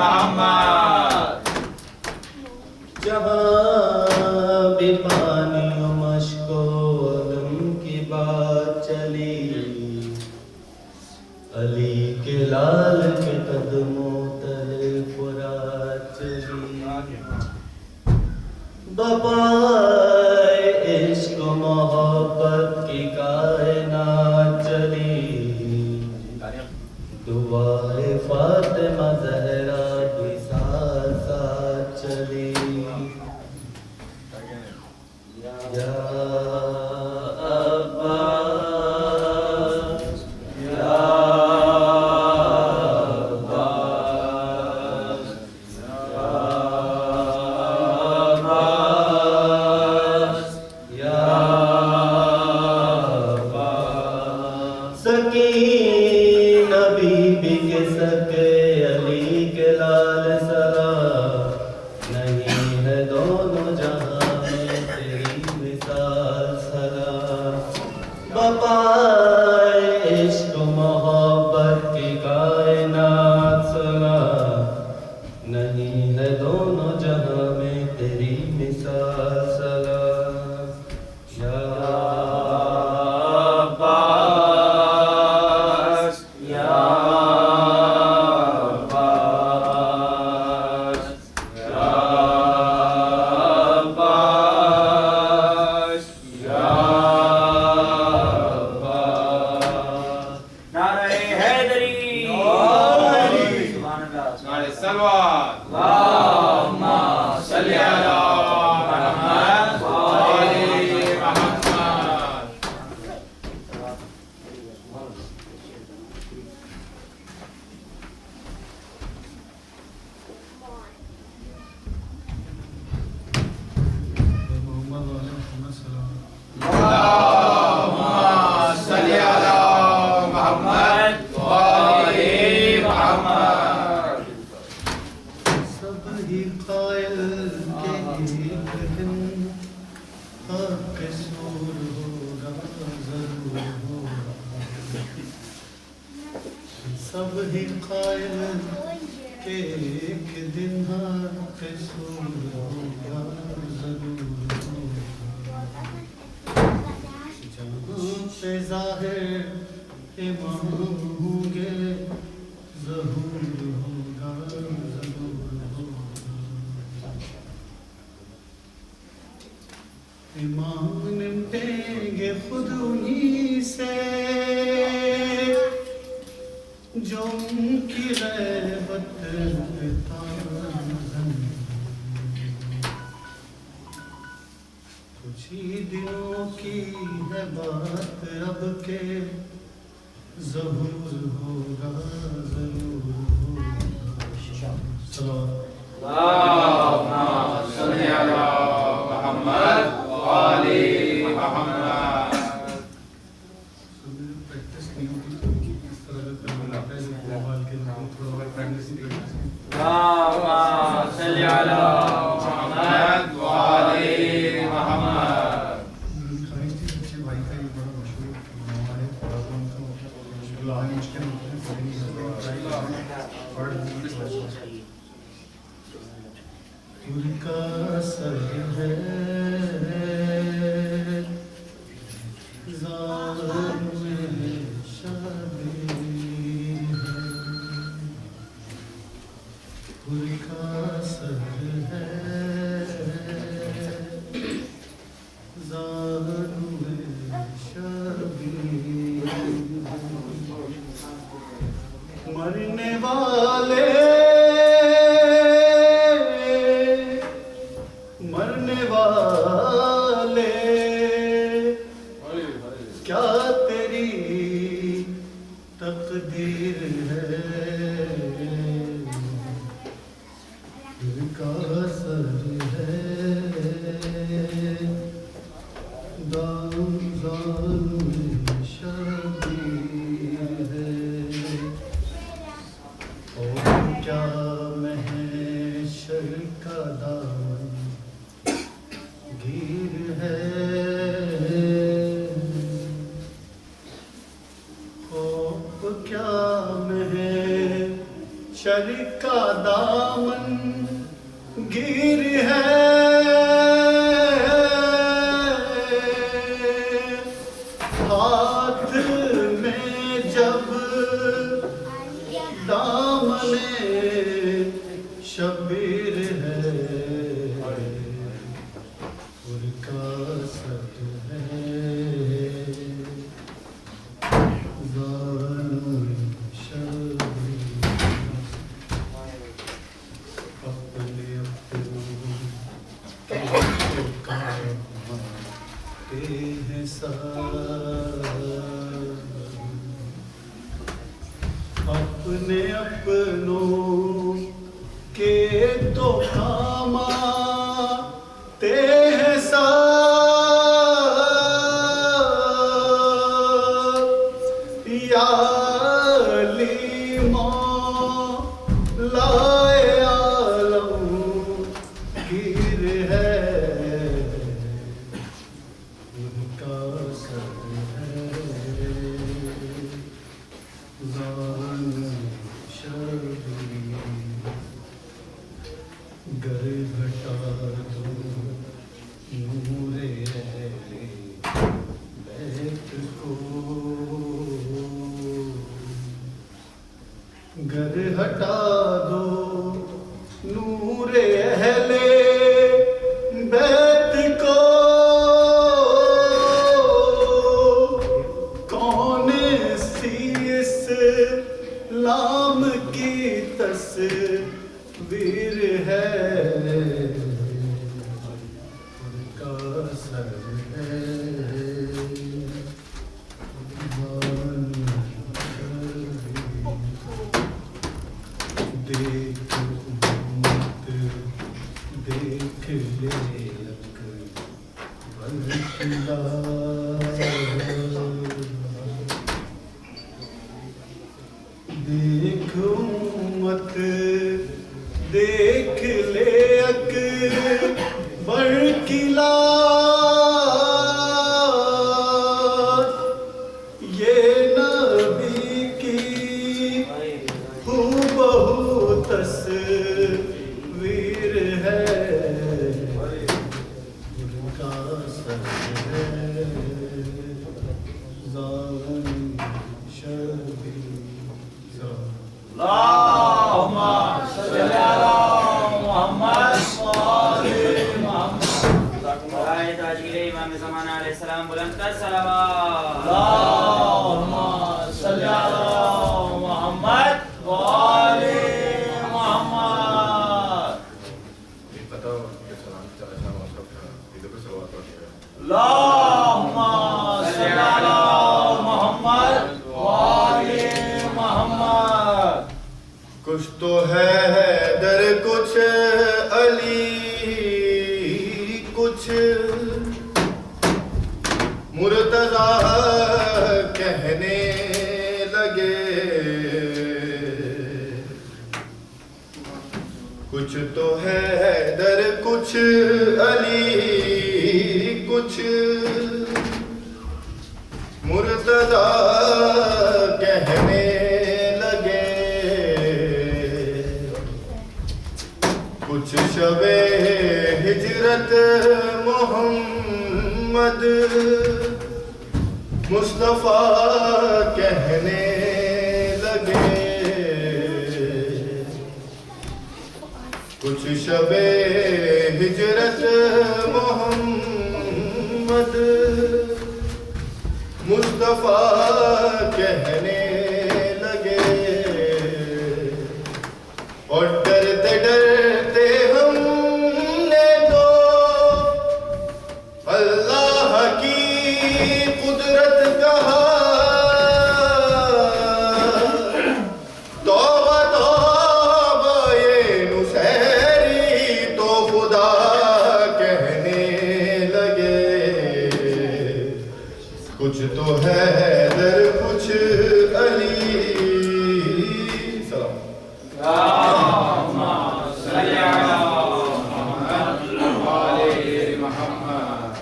محمد جہاں بھی پانی و مشک و علم کی بات چلی علی کے لال کے قدموں تلے فرات چلی بپائے عشق و محبت کی کائنات چلی دعائے فاطمہ زہرا بھی ساتھ ساتھ چلی یا عباس یا عباس یا عباس یا عباس سکین بی کے سکے علی کے لال سلام نہیں ہے دونوں جہاں میں تیری مثال سلام بپائے عشق و محبت کی کائنات سلام نہیں ہے دونوں جہاں میں تیری مثال سلام یا عباس یا عباس یا عباس یا عباس نعرہ حیدری سبحان اللہ نعرہ صلوات اللہم صلی علی محمد و آل محمد اللہم صلی علی محمد و آل محمد سب ہی قائل کے ایک دن حق سور ہوگا ضرور ہوگا سب ہی قائل کے ایک دن حق سور ہوگا ضرور ہوگا جہاں پہ ظاہر امام ہوں گے ظہور ہوگا ضرور ہوگا امام نمٹیں گے خود انہی سے جو ان کی غیبت تازن کچھ ہی دنوں کی ہے بات اب کے ظہور ہوگا ضرور ہوگا صلوات اللہم صلی علی محمد و آل محمد پریکٹس نہیں ہوتی اس طرح کا کرنا ہے موبائل کے نام تھوڑا بہت پریکٹس نہیں کرنا اللہم صلی علی محمد و آل محمد خارج کے بچے وائی فائی بڑا مشہور ہمارے پڑھاؤں کو مشکل مشکل ان کا سر ہے زان میں شادی ہے ان کا سر ہے زان میں شادی مرنے والے مرنے والے کیا تیری تقدیر ہے ان کا سر ہے دام زان میں شبیر ہے اور کیا محشر کا دامن گیر ہے خوف کیا محشر کا دامن گیر ہے ہاتھ میں جب دامن شبیر ہے ان کا سب ہے ظالم شبیر اپنے ہیں اپنے اپنوں کے تو کام آتے ہیں یا علی مولا عالم گیر ہے ان کا سر ہے ظالم شبیر گر ہٹا دو نور اہل بیت کو گر ہٹا دو نور اہل بیت کو کون سی اسلام کی تصویر ہے ان کا سر ہے دیکھ امت دیکھ لے اکبر کلا دیکھ امت دیکھ لے اکبر کلا یہ نبی کی ہو بہو تصویر ہے ان کا سر ہے ظالم شبیر اللهم صل على محمد وآل محمد برائے تاجیل امام زمانہ علیہ السلام بلند کر صلوات اللهم صل على محمد وآل محمد اللهم صل على محمد وآل محمد کچھ تو ہے حیدر کچھ علی کچھ مرتضیٰ کہنے لگے کچھ تو ہے حیدر کچھ علی کچھ مرتضیٰ کہنے لگے کچھ شب ہجرت محمد مصطفیٰ کہنے لگے کچھ شب ہجرت محمد مصطفیٰ کہنے لگے اور ڈرتے ڈرتے ہم نے تو اللہ کی قدرت کہا توبہ توبہ یہ نصیری تو خدا کہنے لگے کچھ تو ہے حیدر کچھ علی سلام اللهم صل على محمد وآل محمد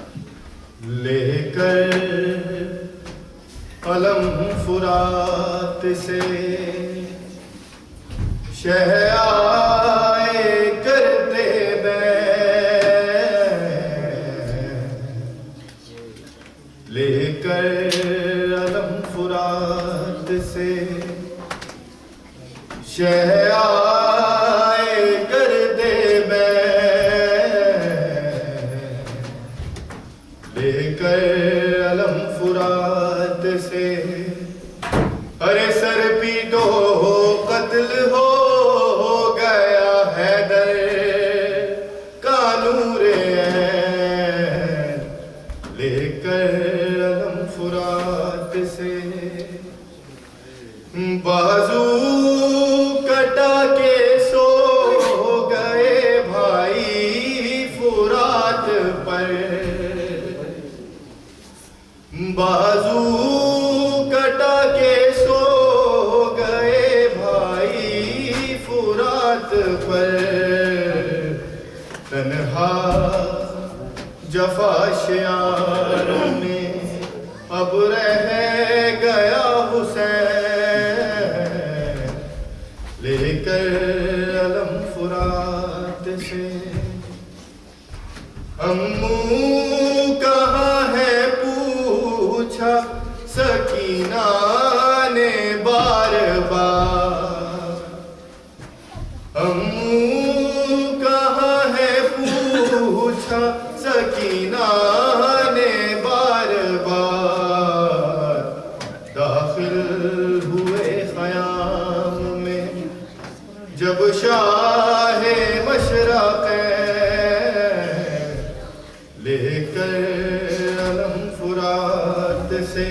لے کر قلم فرات سے شہآئے کرتے لے کر علم فرات سے، شہآئے کرتے لے کر علم فرات سے، ارے سر پیٹو قتل ہو گیا حیدر کا نور عین، لے کر علم فرات سے، بازو کٹا کے سو گئے بھائی فرات پر، بازو کٹا کے سو گئے بھائی فرات پر، تنہا جفا شیاروں میں اب رہ گیا حسین، لے کر علم فرات سے، امو کہاں ہے پوچھا سکینہ نے بار بار، امو کہاں ہے پوچھا سکینہ نے بار بار، داخل ہوئے خیام میں جب شاہ مشرق لے کر علم فرات سے،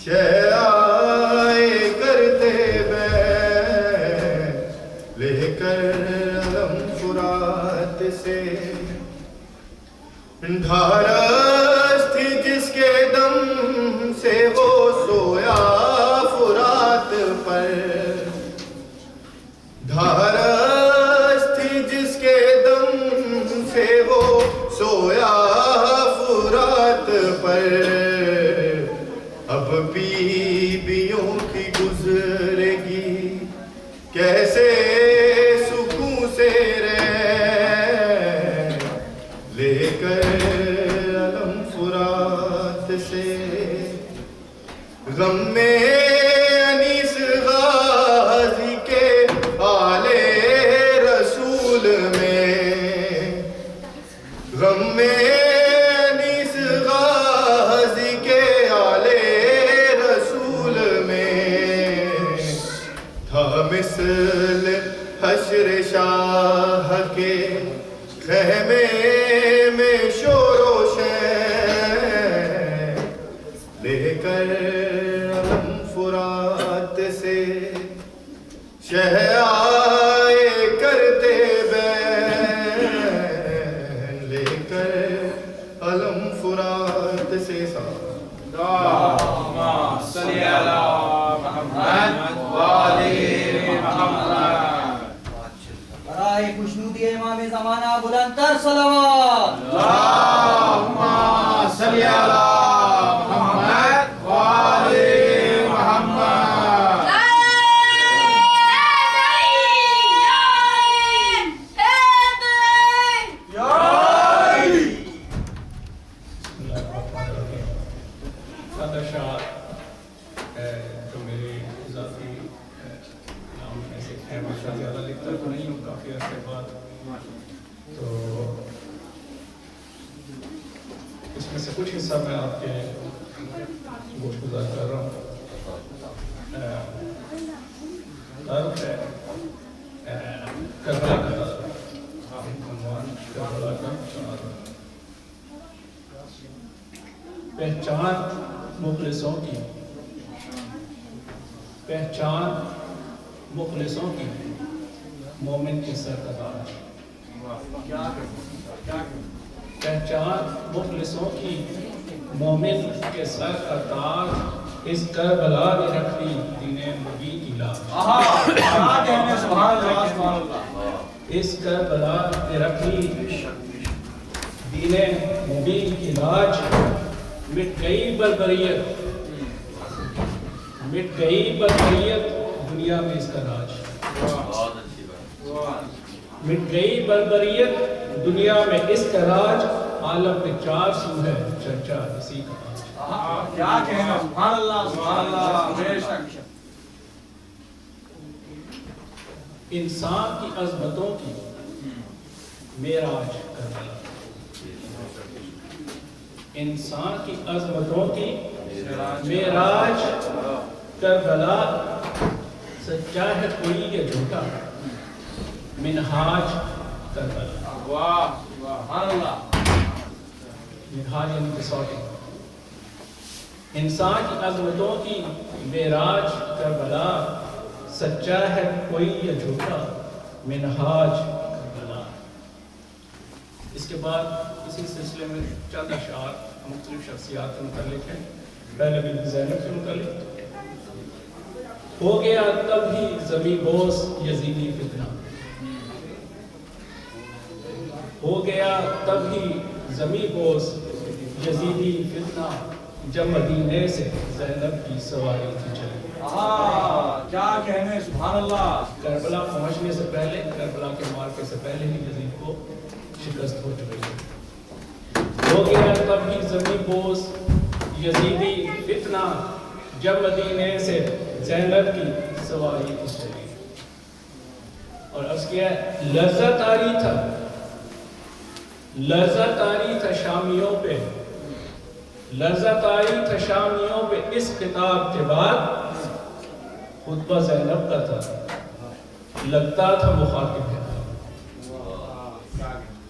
شہآئے کرتے لے کر علم فرات سے، ڈھارس تھی جس کے دم سے وہ سویا فرات پر، ڈھارس تھی جس کے دم سے وہ سویا فرات پر، اب بیویوں کی گزرے گی کیسے سکون سے رہ، لے کر علم فرات سے، غم میں انیس غازی کے آل رسول میں، غم میں انیس غازی کے آل رسول میں، تھا مثل حشر شاہ کے خیمے میں شور و شین، لے کر علم فرات سے، شہآئے کرتے لے کر علم فرات سے، اللہم صلی علی محمد وآل محمد، برائے خوشنودی امام زمانہ بلندتر صلوات، اللہم صلی علی محمد وآل محمد، سادہ شاہ جو میرے اضافی نام میں سے ہے، ماشاء اللہ زیادہ لکھتا تو نہیں ہوں، کافی عرصے بعد، تو اس میں سے کچھ حصہ میں آپ کے گوش گزار کر رہا ہوں۔ تعارف ہے کربلا کا تعارف، عنوان کربلا کا تعارف، پہچان مخلصوں کی، پہچان مخلصوں کی، مومن کے سر کا تاج، پہچان مخلصوں کی، مومن کے سر کا تاج، اس کربلا نے رکھی دین مبین کی لاج، اس کربلا نے رکھی دین مبین کی لاج، مٹ گئی بربریت، مٹ گئی بربریت، دنیا میں اس کا راج، مٹ گئی بربریت دنیا میں استراج، عالم میں 4 سو ہے چرچا اسی کا آج۔ کیا کہنا، سبحان اللہ سبحان اللہ، بے شک۔ انسان کی عظمتوں کی معراج کربلا، انسان کی عظمتوں کی معراج کربلا، سچا ہے کوئی یا جھوٹا منہاج کربلا۔ واہ سبحان اللہ۔ منہاج یعنی کسوٹی، انسان کی عظمتوں کی معراج کربلا، سچا ہے کوئی یا جھوٹا منہاج کربلا۔ اس کے بعد اسی سلسلے میں چند اشعار مختلف شخصیات کے متعلق ہیں۔ پہلے بی زینب سے متعلق، ہو گیا تب ہی زمیں بوس یزیدی فتنہ، ہو گیا تب ہی زمیں بوس یزیدی فتنہ، جب مدینے سے زینب کی سواری تھی چلی۔ کیا کہنے، سبحان اللہ۔ کربلا پہنچنے سے پہلے، کربلا کے مارکے سے پہلے ہی یزید کو شکست ہو چکی ہے۔ ہو گیا تب ہی زمیں بوس یزیدی فتنہ، جب مدینے سے زینب کی سواری تھی چلی۔ اور عرض کیا ہے، لرزہ طاری تھا، لرزہ طاری تھا شامیوں پہ، لرزہ طاری تھا شامیوں پہ اس خطاب کے بعد، خطبہ زینب کا تھا لگتا تھا مخاطب ہے،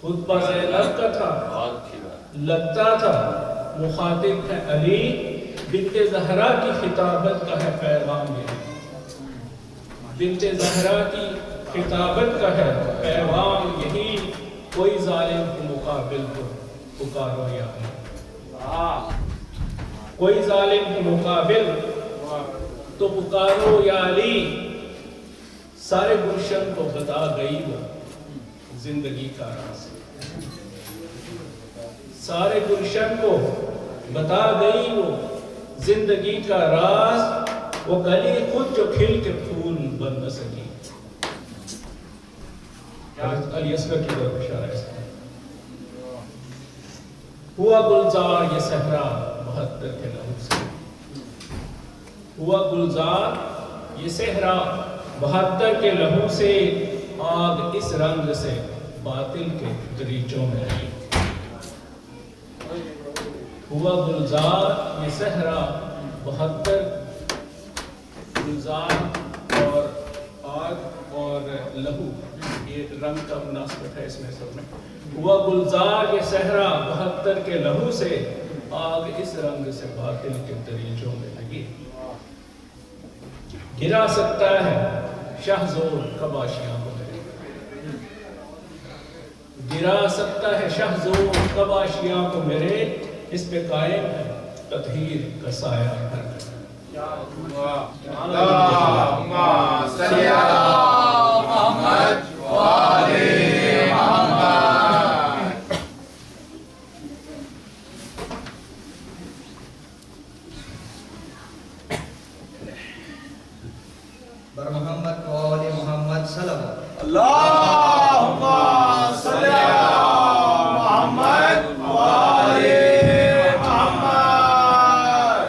خطبہ زینب کا تھا لگتا تھا مخاطب ہے علی، بنت زہرا کی خطابت کا ہے پیغام یہ، بنت زہرا کی خطابت کا ہے پیغام یہی، کوئی ظالم کے مقابل کو پکارو یا علی، کوئی ظالم کے مقابل تو پکارو یا علی، سارے گلشن کو بتا گئی وہ زندگی کا راز، سارے گلشن کو بتا گئی وہ زندگی کا راز، وہ کلی خود جو کھل کے پھول بن نہ سکی۔ علی اصغر کی طرف اشارہ ہے۔ ہوا گلزار یہ صحرا 72 کے لہو سے، ہوا گلزار یہ صحرا 72 کے لہو سے، آگ اس رنگ سے باطل کے دریچوں میں رہی۔ ہوا گلزار یہ صحرا 72، گلزار اور آگ اور لہو یہ رنگ کا مناسبت ہے اس میں سب میں۔ ہوا گلزار یہ صحرا 72 کے لہو سے، آگ اس رنگ سے باطل کے دریچوں میں لگی۔ گرا سکتا ہے شاہ زور کب آشیاں کو میرے، گرا سکتا ہے شاہ زور کب آشیاں کو میرے، اس پہ قائم ہے تطہیر کا سایہ ہر اللہم صلی علی محمد وآل محمد۔ بر محمد وآل محمد صلوات۔ اللہم صلی علی محمد وآل محمد۔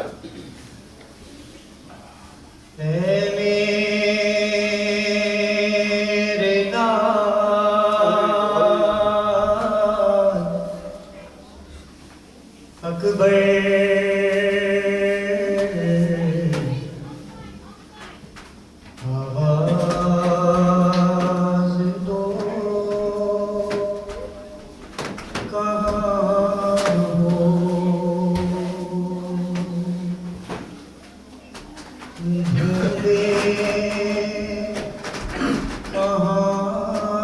اے میرے نام اکبر، آواز دو کہاں ہو، ڈھونڈے کہاں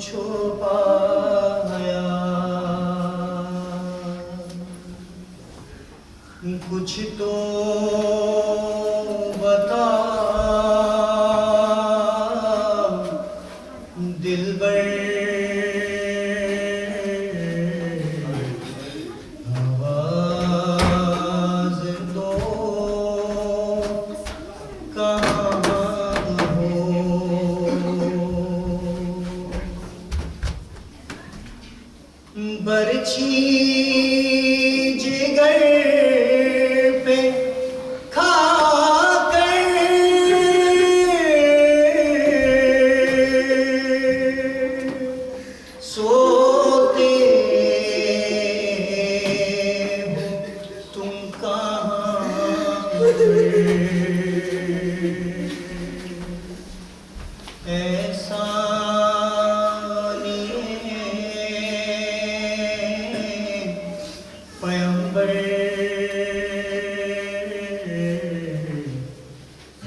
چھپایا کچھ تو بتا دلبر آواز دو کہاں ہو برچھی جگر پہ کھا کر سوتے ہو تم کہاں ایسا پیمبر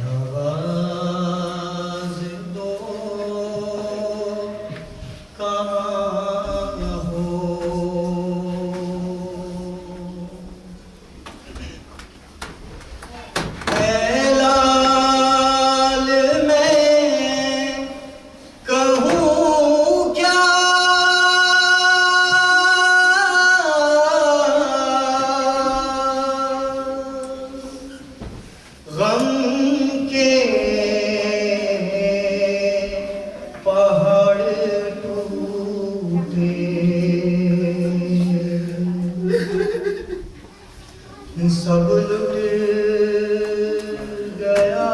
آواز دو کہاں ہو اے لال میں کہوں کیا غم کے پہاڑ ٹوٹے سب لٹ گیا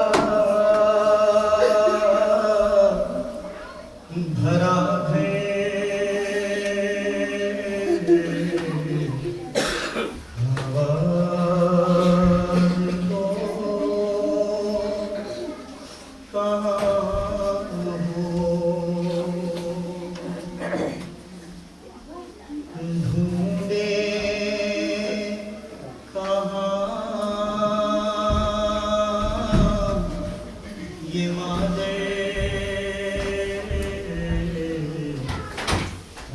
بھرا آواز دو کہاں ہو ڈھونڈے کہاں یہ مادر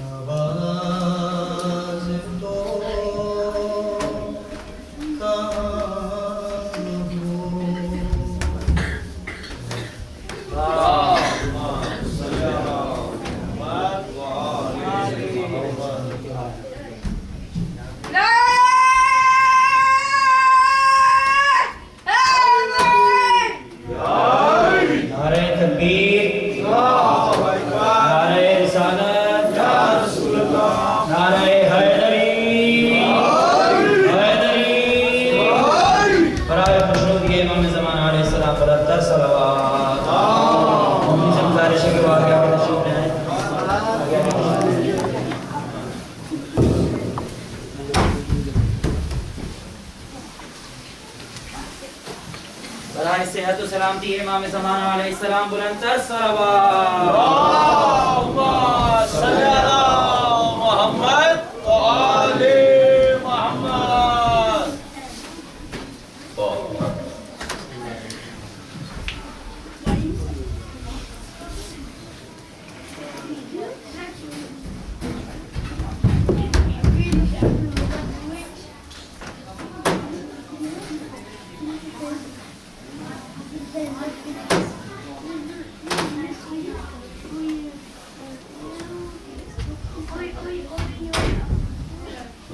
آواز دو کہاں ہو نعرہ تکبیر نعرہ رسالت نعرہ حیدری برائے خوشنودی امام زمان علیہ السلام پر افضل صلوات ہم سے گزارش ہے کہ وہ آگے آگے تشریف لے آئیں برائے صحت و سلامتی امام زمان علیہ السلام بلند تر صلوات اللهم صل على محمد وآل محمد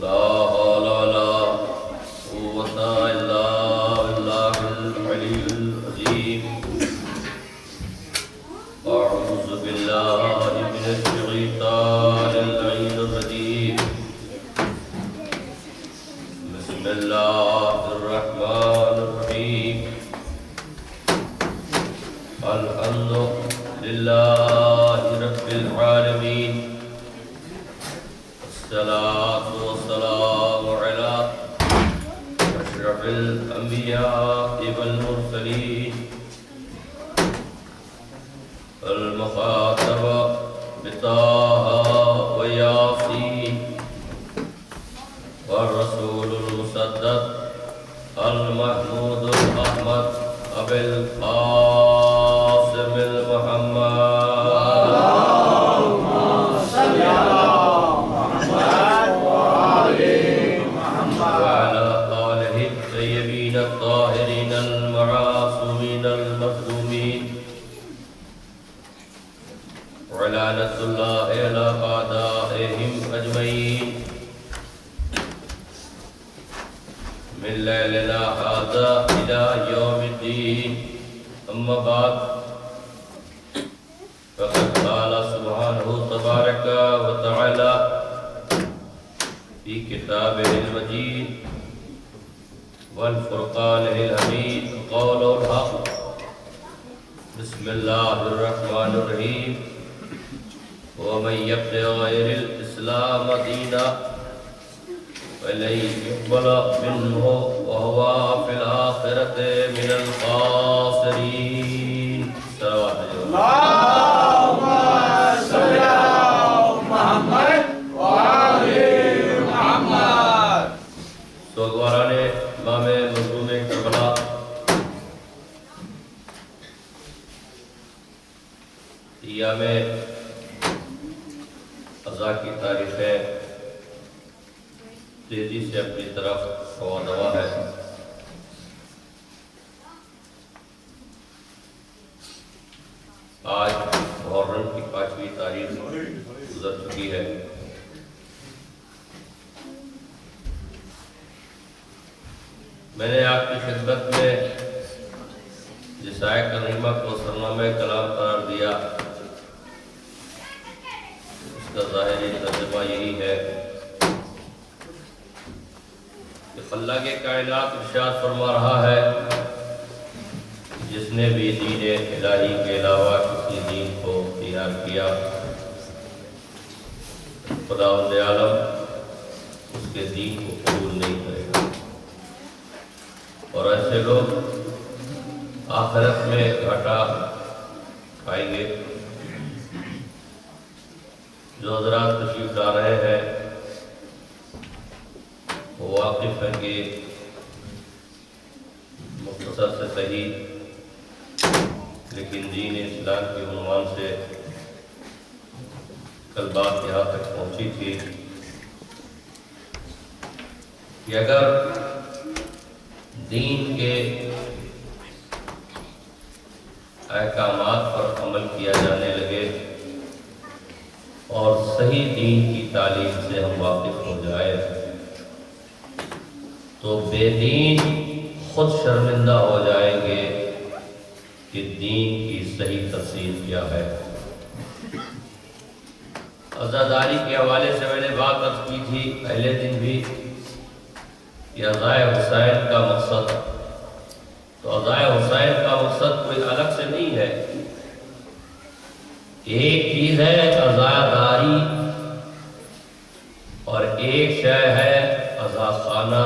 لا حول ولا قوة إلا بالله العلي العظيم أعوذ بالله من الشيطان اللعين الرجيم بسم الله الرحمن الرحيم الحمد لله رب العالمين الصلاة والسلام على أشرف الأنبياء والمرسلين المخاطب بطه وياسين والرسول المصدق المحمود الأحمد أبي القاسم المحمد وإلى أعدائهم أجمعين من ليلنا هذا إلى يوم الدين أما بعد فقد قال سبحانه تبارك وتعالى في كتابه المجيد والفرقان الحميد قول الحق بسم الله الرحمن الرحيم ومن يبتغ غير الإسلام دينا فلن يقبل منه وهو في الآخرة من الخاسرين. صلوات اللهم صل على محمد وآل محمد. سوگواران امام مظلوم کربلا ایام عزا کی تاریخیں تیزی سے اپنی طرف ہوا دوا ہے. آج محرم کی 5ویں تاریخ گزر چکی ہے. میں نے آپ کی خدمت میں جس آیت کریمہ کو سرنامہ کلام قرار دیا اس کا ظاہری ترجمہ یہی ہے کہ اللہ کے کائنات ارشاد فرما رہا ہے جس نے بھی دین الہی کے علاوہ کسی دین کو اختیار کیا خداوند عالم اس کے دین کو قبول نہیں کرے گا اور ایسے لوگ آخرت میں گھاٹا کھائیں گے. جو حضرات تشریف لا رہے ہیں وہ واقف ہیں کہ مختصر سے صحیح لیکن دین اسلام کے عنوان سے کل بات یہاں تک پہنچی تھی کہ اگر دین کے احکامات پر عمل کیا جانے لگے اور صحیح دین کی تعلیم سے ہم واقف ہو جائے تو بے دین خود شرمندہ ہو جائیں گے کہ دین کی صحیح تفسیر کیا ہے. عزاداری کے حوالے سے میں نے بات عرض کی تھی پہلے دن بھی کہ عزائے حسین کا مقصد تو عزائے حسین کا مقصد کوئی الگ سے نہیں ہے. ایک چیز ہے عزاداری اور ایک شے ہے عزا خانہ.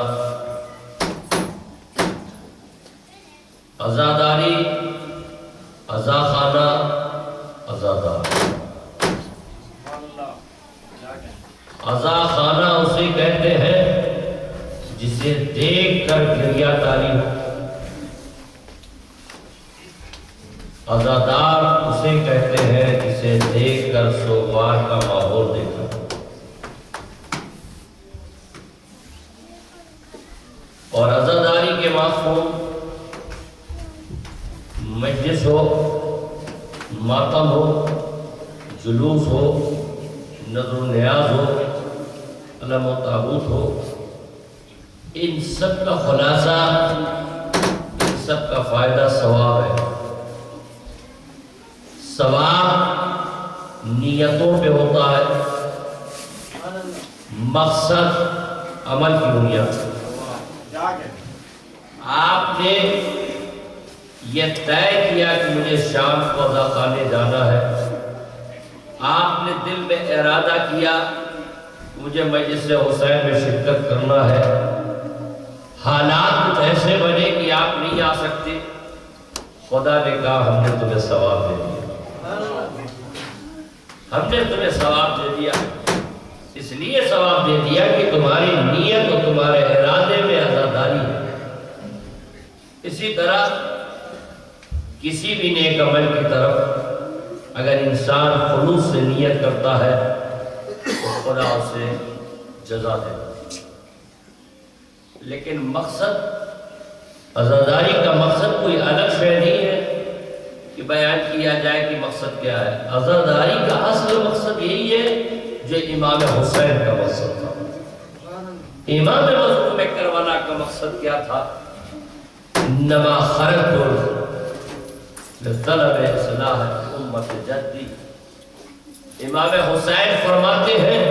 عزاداری عزا خانہ عزادار. عزا خانہ اسے کہتے ہیں جسے دیکھ کر گریہ تاری ہو. عزادار اسے کہتے ہیں جسے دیکھ کر سوگوار کا ماحول دیکھا. اور عزاداری کے مفہوم مجلس ہو، ماتم ہو، جلوس ہو، نظر و نیاز ہو، علم و تابوت ہو، ان سب کا خلاصہ، ان سب کا فائدہ ثواب ہے. ثواب نیتوں پہ ہوتا ہے، مقصد عمل کی بنیاد. آپ نے یہ طے کیا کہ مجھے شام کو عزا خانے جانا ہے. آپ نے دل میں ارادہ کیا مجھے مجلس حسین میں شرکت کرنا ہے. حالات کچھ ایسے بنے کہ آپ نہیں آ سکتے. خدا نے کہا ہم نے تمہیں ثواب دے دیا، ہم نے تمہیں ثواب دے دیا. اس لیے ثواب دے دیا کہ تمہاری نیت اور تمہارے ارادے میں عزاداری ہے. اسی طرح کسی بھی نیک عمل کی طرف اگر انسان خلوص سے نیت کرتا ہے تو خدا اسے جزا دیتا. لیکن مقصد عزاداری کا مقصد کوئی الگ شے نہیں ہے. کہ بیان کیا جائے کہ مقصد کیا ہے۔ عزاداری کا اصل مقصد یہی ہے جو امام حسین کا مقصد تھا۔ امام مظلوم کربلا کا مقصد کیا تھا؟ انما خرجت لطلب اصلاح امت جدی۔ امام حسین فرماتے ہیں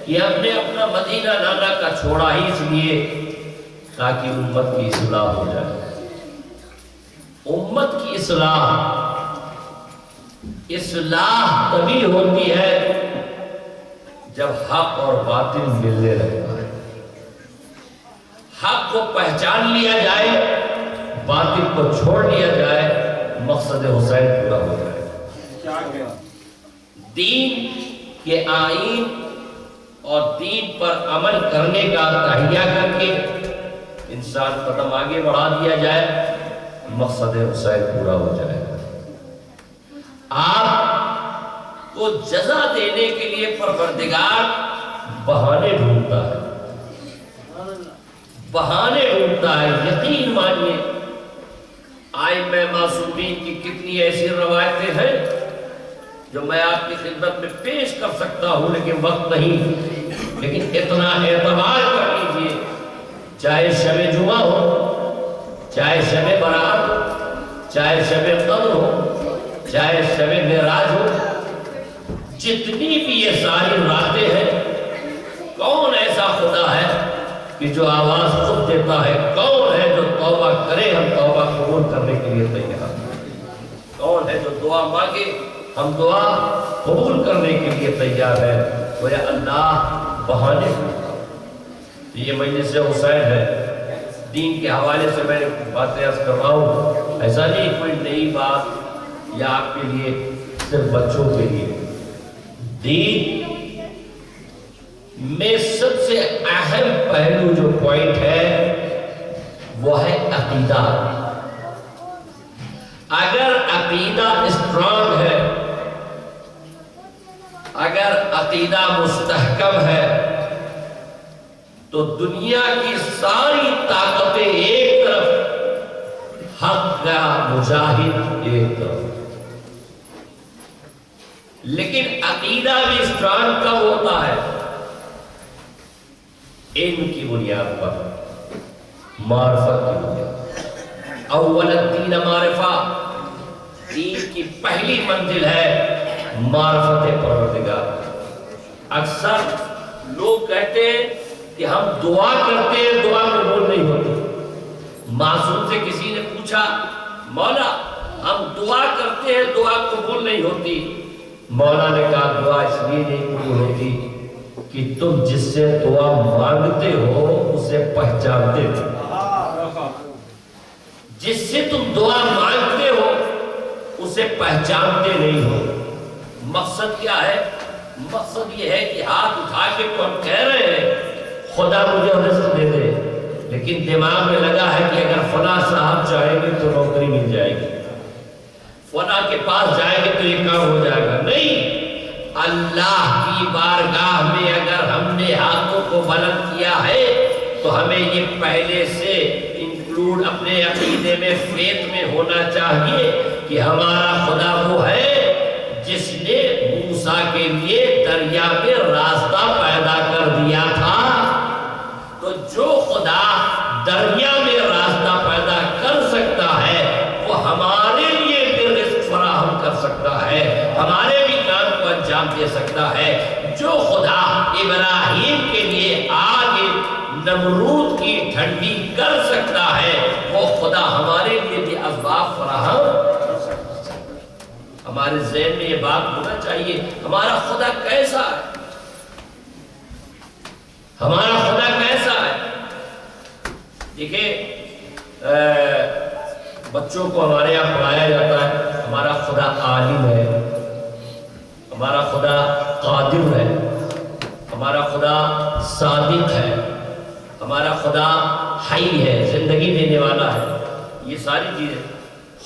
کہ ہم نے اپنا مدینہ نانا کا چھوڑا ہی اس لیے تاکہ امت کی اصلاح ہو جائے۔ امت کی اصلاح تبھی ہوتی ہے جب حق اور باطل ملنے لگتا ہے، حق کو پہچان لیا جائے، باطل کو چھوڑ لیا جائے، مقصد حسین پورا ہو جائے۔ دین کے آئین اور دین پر عمل کرنے کا تہیہ کر کے انسان قدم آگے بڑھا دیا جائے، مقصد حسین پورا ہو جائے۔ آپ کو جزا دینے کے لیے پروردگار بہانے ڈھونڈتا ہے، بہانے ڈھونڈتا ہے۔ یقین مانیے ائمہ معصومین کی کتنی ایسی روایتیں ہیں جو میں آپ کی خدمت میں پیش کر سکتا ہوں، لیکن وقت نہیں۔ لیکن اتنا اعتبار کر لیجئے، چاہے شب جمعہ ہو، چاہے شب برات ہو، چاہے شب قدر ہو، چاہے شب معراج ہو، جتنی بھی یہ ساری راتیں ہیں، کون ایسا خدا ہے کہ جو آواز خود دیتا ہے؟ کون ہے جو توبہ کرے ہم توبہ قبول کرنے کے لیے تیار ہیں؟ کون ہے جو دعا مانگے ہم دعا قبول کرنے کے لیے تیار ہے؟ وہ یا اللہ بہانے۔ یہ مجلس حسین ہے، دین کے حوالے سے میں نے باتیں عرض کر رہا ہوں، ایسا نہیں کوئی نئی بات یا آپ کے لیے صرف بچوں کے لیے۔ دین میں سب سے اہم پہلو جو پوائنٹ ہے وہ ہے عقیدہ۔ اگر عقیدہ اسٹرانگ ہے، اگر عقیدہ مستحکم ہے، تو دنیا کی ساری طاقتیں ایک طرف، حق کا مجاہد ایک طرف۔ لیکن عقیدہ بھی اسٹرانگ کب ہوتا ہے؟ علم کی بنیاد پر، معرفت کی بنیاد۔ اول الدین معرفہ، دین کی پہلی منزل ہے معرفت پروردگار۔ اکثر لوگ کہتے ہیں کہ ہم دعا کرتے ہیں، دعا قبول نہیں ہوتی۔ معصوم سے کسی نے پوچھا، مولا ہم دعا کرتے ہیں، دعا قبول نہیں ہوتی۔ مولا نے کہا دعا اس لیے نہیں قبول ہوتی کہ تم جس سے دعا مانگتے ہو اسے پہچانتے ہو۔ جس سے تم دعا مانگتے ہو اسے پہچانتے نہیں ہو۔ مقصد کیا ہے؟ مقصد یہ ہے کہ ہاتھ اٹھا کے تو ہم کہہ رہے ہیں خدا مجھے رزق دے دے، لیکن دماغ میں لگا ہے کہ اگر فلاں صاحب چاہیں گے تو نوکری مل جائے گی، فلاں کے پاس جائیں گے تو یہ کام ہو جائے گا۔ نہیں، اللہ کی بارگاہ میں اگر ہم نے ہاتھوں کو بلند کیا ہے تو ہمیں یہ پہلے سے انکلوڈ اپنے عقیدے میں، فیت میں ہونا چاہیے کہ ہمارا خدا وہ ہے جس نے موسیٰ کے لیے دریا میں راستہ پیدا کر دیا تھا۔ تو جو خدا دریا میں راستہ پیدا کر سکتا ہے وہ ہمارے لیے بھی رزق فراہم کر سکتا ہے، ہمارے بھی کام کو انجام دے سکتا ہے۔ جو خدا ابراہیم کے لیے آگ نمرود کی ٹھنڈی کر سکتا ہے وہ خدا ہمارے لیے بھی اسباب فراہم کر سکتا ہے۔ ہمارے ذہن میں یہ بات ہونا چاہیے ہمارا خدا کیسا ہے، ہمارا خدا کیسا ہے۔ دیکھیں بچوں کو ہمارے یہاں پڑھایا جاتا ہے ہمارا خدا عالم ہے، ہمارا خدا قادر ہے، ہمارا خدا صادق ہے، ہمارا خدا حی ہے، زندگی دینے والا ہے۔ یہ ساری چیزیں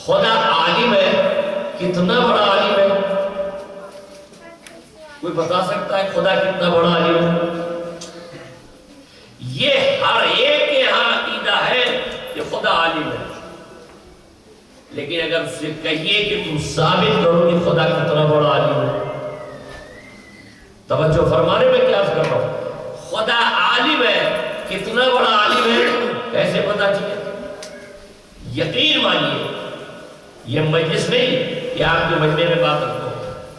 خدا عالم ہے۔ کتنا بڑا عالم ہے؟ کوئی بتا سکتا ہے خدا کتنا بڑا عالم ہے؟ یہ ہر ایک کے یہاں عقیدہ ہے کہ خدا عالم ہے، لیکن اگر اس سے کہیے کہ تم ثابت کرو کہ خدا کتنا بڑا عالم ہے، توجہ فرمانے میں کیا کر رہا ہوں، خدا عالم ہے، کتنا بڑا عالم ہے کیسے پتا چلے؟ یقین مانیے، یہ مجلس نہیں کہ آپ کے مجمع میں بات رکھو،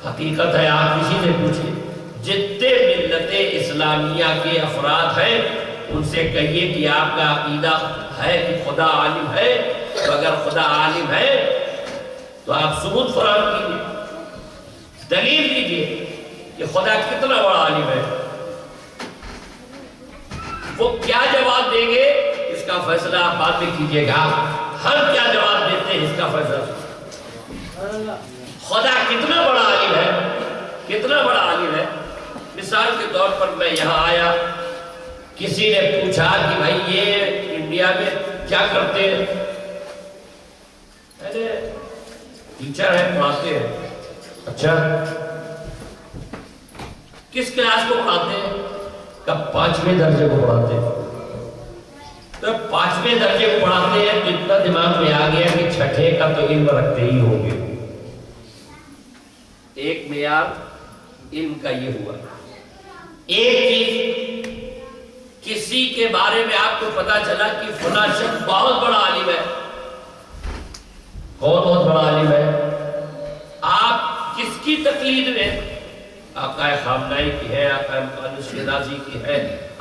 حقیقت ہے، آپ کسی سے پوچھیں جتنے ملت اسلامیہ کے افراد ہیں ان سے کہیے کہ آپ کا عقیدہ ہے کہ خدا عالم ہے، تو اگر خدا عالم ہے تو آپ ثبوت فراہم کیجیے، دلیل کیجیے کہ خدا کتنا بڑا عالم ہے۔ وہ کیا جواب دیں گے اس کا فیصلہ آپ بعد میں کیجیے گا، ہم کیا جواب دیتے ہیں اس کا فیصلہ۔ خدا کتنا بڑا عالم ہے، کتنا بڑا عالم ہے۔ مثال کے طور پر میں یہاں آیا، کسی نے پوچھا کہ بھائی یہ انڈیا میں کیا کرتے ہیں، ٹیچر ہے، پڑھاتے ہیں۔ اچھا کس کلاس کو پڑھاتے ہیں؟ کب 5ویں درجے کو پڑھاتے ہیں۔ تو 5ویں درجے کو پڑھاتے ہیں تو اتنا دماغ میں آ گیا کہ 6ٹھے کا تو علم رکھتے ہی ہوں گے۔ ایک معیار علم کا یہ ہوا، ایک چیز کسی کے بارے میں آپ کو پتا چلا کہ فلاں شخص بہت بڑا عالم ہے۔ کون بہت بڑا عالم ہے؟ آپ کس کی تقلید میں؟ آقا خامنائی کی ہے، آقا مقدس شیرازی کی ہے،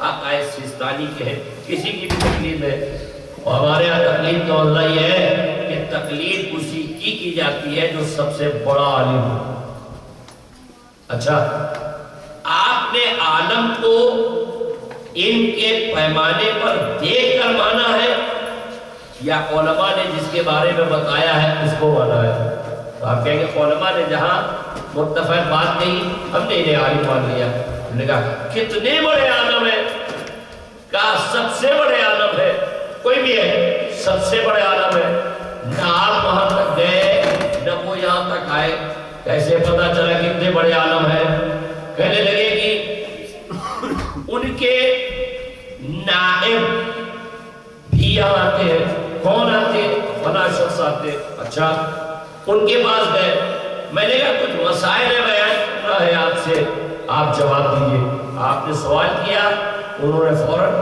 آقا سیستانی کی ہے، کسی کی بھی تقلید ہے۔ اور ہمارے یہاں تقلید کا مسئلہ یہ ہے کہ تقلید اسی کی جاتی ہے جو سب سے بڑا عالم ہے۔ اچھا آپ نے عالم کو علم کے پیمانے پر دیکھ کر مانا ہے یا علماء نے جس کے بارے میں بتایا ہے اس کو مانا ہے؟ تو آپ کہیں گے علماء نے جہاں متفق بات کہی ہم نے انہیں عالم مان لیا۔ ہم نے کہا کتنے بڑے عالم ہیں؟ کہا سب سے بڑے عالم ہے، کوئی بھی ہے سب سے بڑے عالم ہے۔ نہ آپ وہاں تک گئے نہ وہ یہاں تک آئے، کیسے پتا چلا کتنے بڑے عالم ہیں؟ کہنے لگے کہ ان کے نائب بھی یہاں آتے ہیں۔ کون آتے ہیں؟ فلاں شخص آتے ہیں۔ اچھا ان کے پاس گئے، میں نے کہا کچھ مسائل بیان کرنا ہے آپ سے، آپ جواب دیجئے۔ آپ نے سوال کیا، انہوں نے فوراً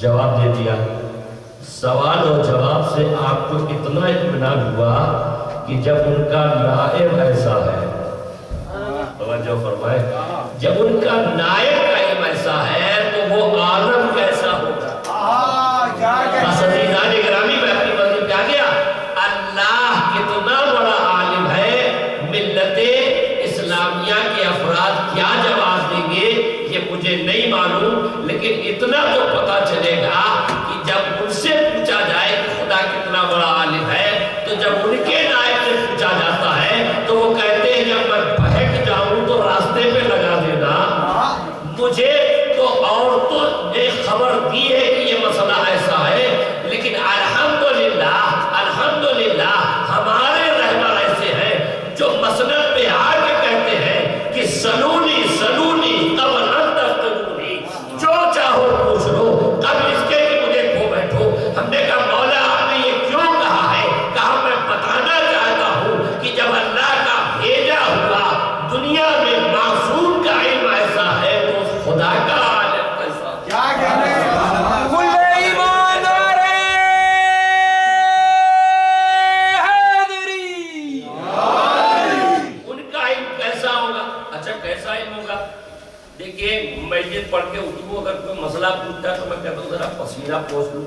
جواب دے دیا۔ سوال اور جواب سے آپ کو اتنا اطمینان ہوا کہ جب ان کا نائب ایسا ہے، توجہ فرمائے، جب ان کا نائب کا علم ایسا ہے تو وہ عالم کیسا ہوگا؟ بس عزیزان گرامی میں اپنی منزل پہ آ گیا۔ اللہ کتنا بڑا عالم ہے، ملت اسلامیہ کے افراد کیا جواب دیں گے یہ مجھے نہیں معلوم، لیکن اتنا تو پتا چلے گا کہ جب ان سے پوچھا جائے کہ خدا کتنا بڑا عالم ہے تو جب ان کے نائب سے پوچھا جاتا ہے تو وہ کہتے ہیں جب میں بہک جاؤں تو راستے پہ لگا دینا۔ مجھے تو عورتوں نے خبر دی ہے کہ یہ مسئلہ ایسا ہے، لیکن الحمدللہ الحمدللہ ہمارے رہبر ایسے ہیں جو مسند پہ آ کے کہتے ہیں کہ سلونی سلونی قبل ان تفتنونی، جو چاہو پوچھ لو قبل اس کے کہ مجھے کھو بیٹھو۔ ہم نے کہا مولا آپ نے یہ کیوں کہا ہے؟ کہا میں بتانا چاہتا ہوں کہ جب اللہ کا بھیجا ہوا دنیا میں معصوم کا علم ایسا ہے تو خدا کا عالم کیسا؟ کیا کہنے مسجد پڑھ کے اٹھو، اگر کوئی مسئلہ پوچھتا ہے تو میں کہتا ہوں ذرا پسینہ پوچھ لوں،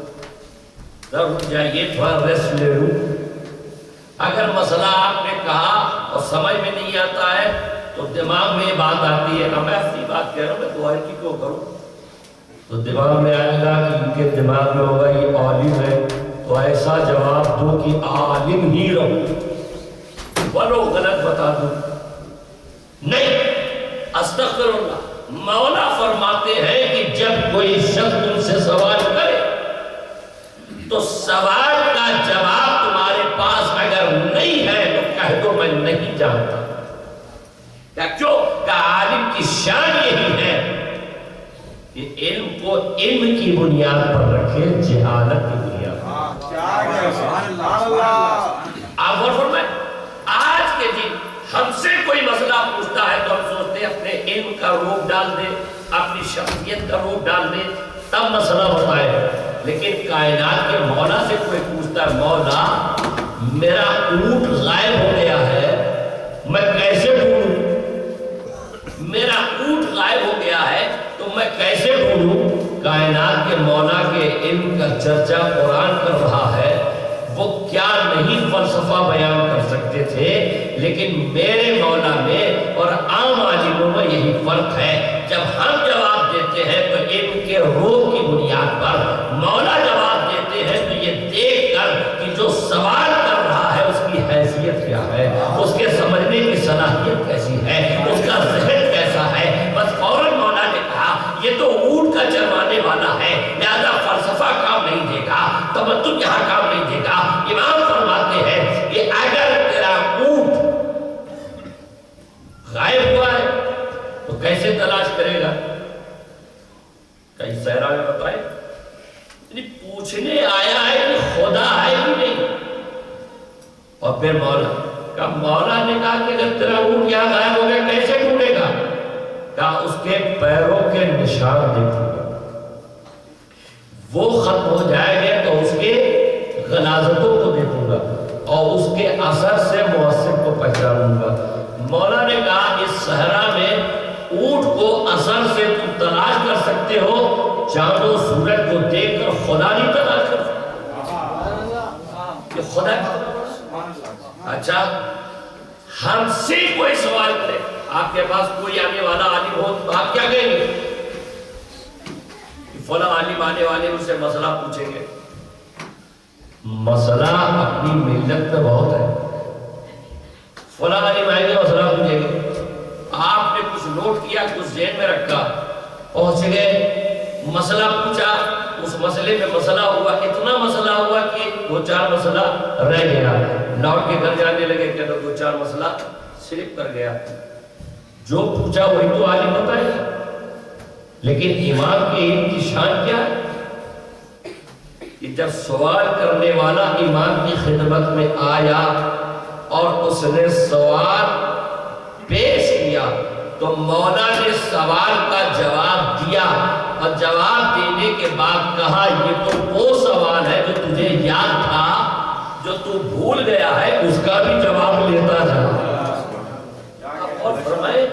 ذرا رک جائیے تھوڑا ریسٹ لے لوں۔ اگر مسئلہ آپ نے کہا اور سمجھ میں نہیں آتا ہے تو دماغ میں یہ بات آتی ہے، میں اپنی بات کہہ رہا ہوں، میں دعائیں کی کیوں کروں؟ تو دماغ میں آئے گا کہ ان کے دماغ میں ہوگا یہ عالم ہے تو ایسا جواب دو کہ عالم ہی رہو، بولو غلط بتا دو۔ نہیں، استغفر اللہ، مولا فرماتے ہیں کہ جب کوئی شخص تم سے سوال کرے تو سوال کا جواب تمہارے پاس اگر نہیں ہے تو کہہ دو میں نہیں جانتا۔ کیوں کہ عالم کی شان یہی ہے کہ علم کو علم کی بنیاد پر رکھے، جہالت کی بنیاد پر۔ آپ غور فرمائیں، آج کے دن ہم سے کوئی مسئلہ پوچھتا ہے تو ہم سوچتے ہیں اپنے علم کا روپ ڈال دے، اپنی شخصیت کا روپ ڈال دے تب مسئلہ بتائے. لیکن کائنات کے مولا سے کوئی پوچھتا ہے مولا میرا اونٹ غائب ہو گیا ہے میں کیسے ڈھونڈوں، میرا اونٹ غائب ہو گیا ہے تو میں کیسے ڈھونڈوں. کائنات کے مولا کے علم کا چرچا قرآن کر رہا ہے. وہ کیا نہیں فلسفہ بیان کر سکتے تھے، لیکن میرے مولا میں اور عام عالموں میں یہی فرق ہے. جب ہم جواب دیتے ہیں تو علم کے روح کی بنیاد پر، مولا جواب دیتے ہیں تو یہ دیکھ کر کہ جو سوال کر رہا ہے اس کی حیثیت کیا ہے، اس کے سمجھنے کی صلاحیت کیسی ہے، اس کا ذہن کیسا ہے. بس فوراً مولا نے کہا یہ تو اونٹ کا چروانے والا ہے، لہذا فلسفہ کام نہیں دے گا، تمدن یہاں کام نہیں دے گا. امام فرماتے ہیں کہ اگر تیرا اونٹ غائب ہوا ہے تو کیسے تلاش کرے گا. کئی صحرا میں بتائے پوچھنے آیا ہے کہ خدا ہے کہ نہیں. اور پھر مولا نے کہا کہ اگر تیرا اونٹ یہاں غائب ہو گیا کیسے ڈھونڈے گا. کہا اس کے پیروں کے نشان دیکھوں گا، وہ ختم ہو جائے گا تو اس کے غلاظتوں کو دیکھوں گا اور اس کے اثر سے مؤثر کو پہچانوں گا. مولا نے کہا اس صحرا میں اونٹ کو اثر سے تم تلاش کر سکتے ہو، چاند و سورج کو دیکھ کر خدا نہیں تلاش کر سکتے. خدا اچھا ہم سے کوئی سوال کرے، آپ کے پاس کوئی آنے والا عالم ہو تو آپ کیا کہیں گے؟ فلاں عالم آنے والے ان سے مسئلہ پوچھیں گے. مسئلہ اپنی ملت میں بہت ہے. فلاں عالم آئیں گے مسئلہ پوچھیں گے. آپ نے کچھ نوٹ کیا، کچھ ذہن میں رکھا، پہنچ گئے، مسئلہ پوچھا، اس مسئلے میں مسئلہ ہوا، اتنا مسئلہ ہوا کہ دو چار مسئلہ رہ گیا. لوٹ کے گھر جانے لگے کہ دو چار مسئلہ صرف کر گیا. جو پوچھا وہی تو عالم بتائے. لیکن امام کے علم کی شان کیا ہے کہ جب سوال کرنے والا امام کی خدمت میں آیا اور اس نے سوال پیش کیا تو مولا نے سوال کا جواب دیا اور جواب دینے کے بعد کہا یہ تو وہ سوال ہے جو تجھے یاد تھا، جو تو بھول گیا ہے اس کا بھی جواب لیتا جا. اور فرمائے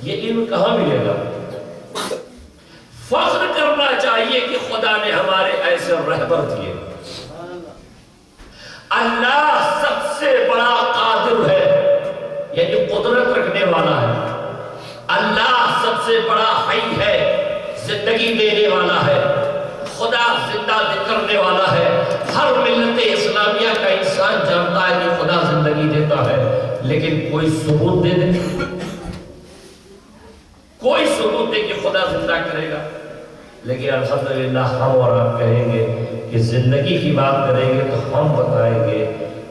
یہ علم کہاں ملے گا؟ فخر کرنا چاہیے کہ خدا نے ہمارے ایسے رہبر دیے. اللہ سب سے بڑا قادر ہے، یعنی قدرت رکھنے والا ہے. اللہ سب سے بڑا حی ہے، زندگی دینے والا ہے. خدا زندہ کرنے والا ہے. ہر ملت اسلامیہ کا انسان جانتا ہے کہ خدا زندگی دیتا ہے، لیکن کوئی ثبوت دے دے، کوئی ثبوت دے کہ خدا زندہ کرے گا. لیکن الحمدللہ ہم اور آپ کہیں گے کہ زندگی کی بات کریں گے تو ہم بتائیں گے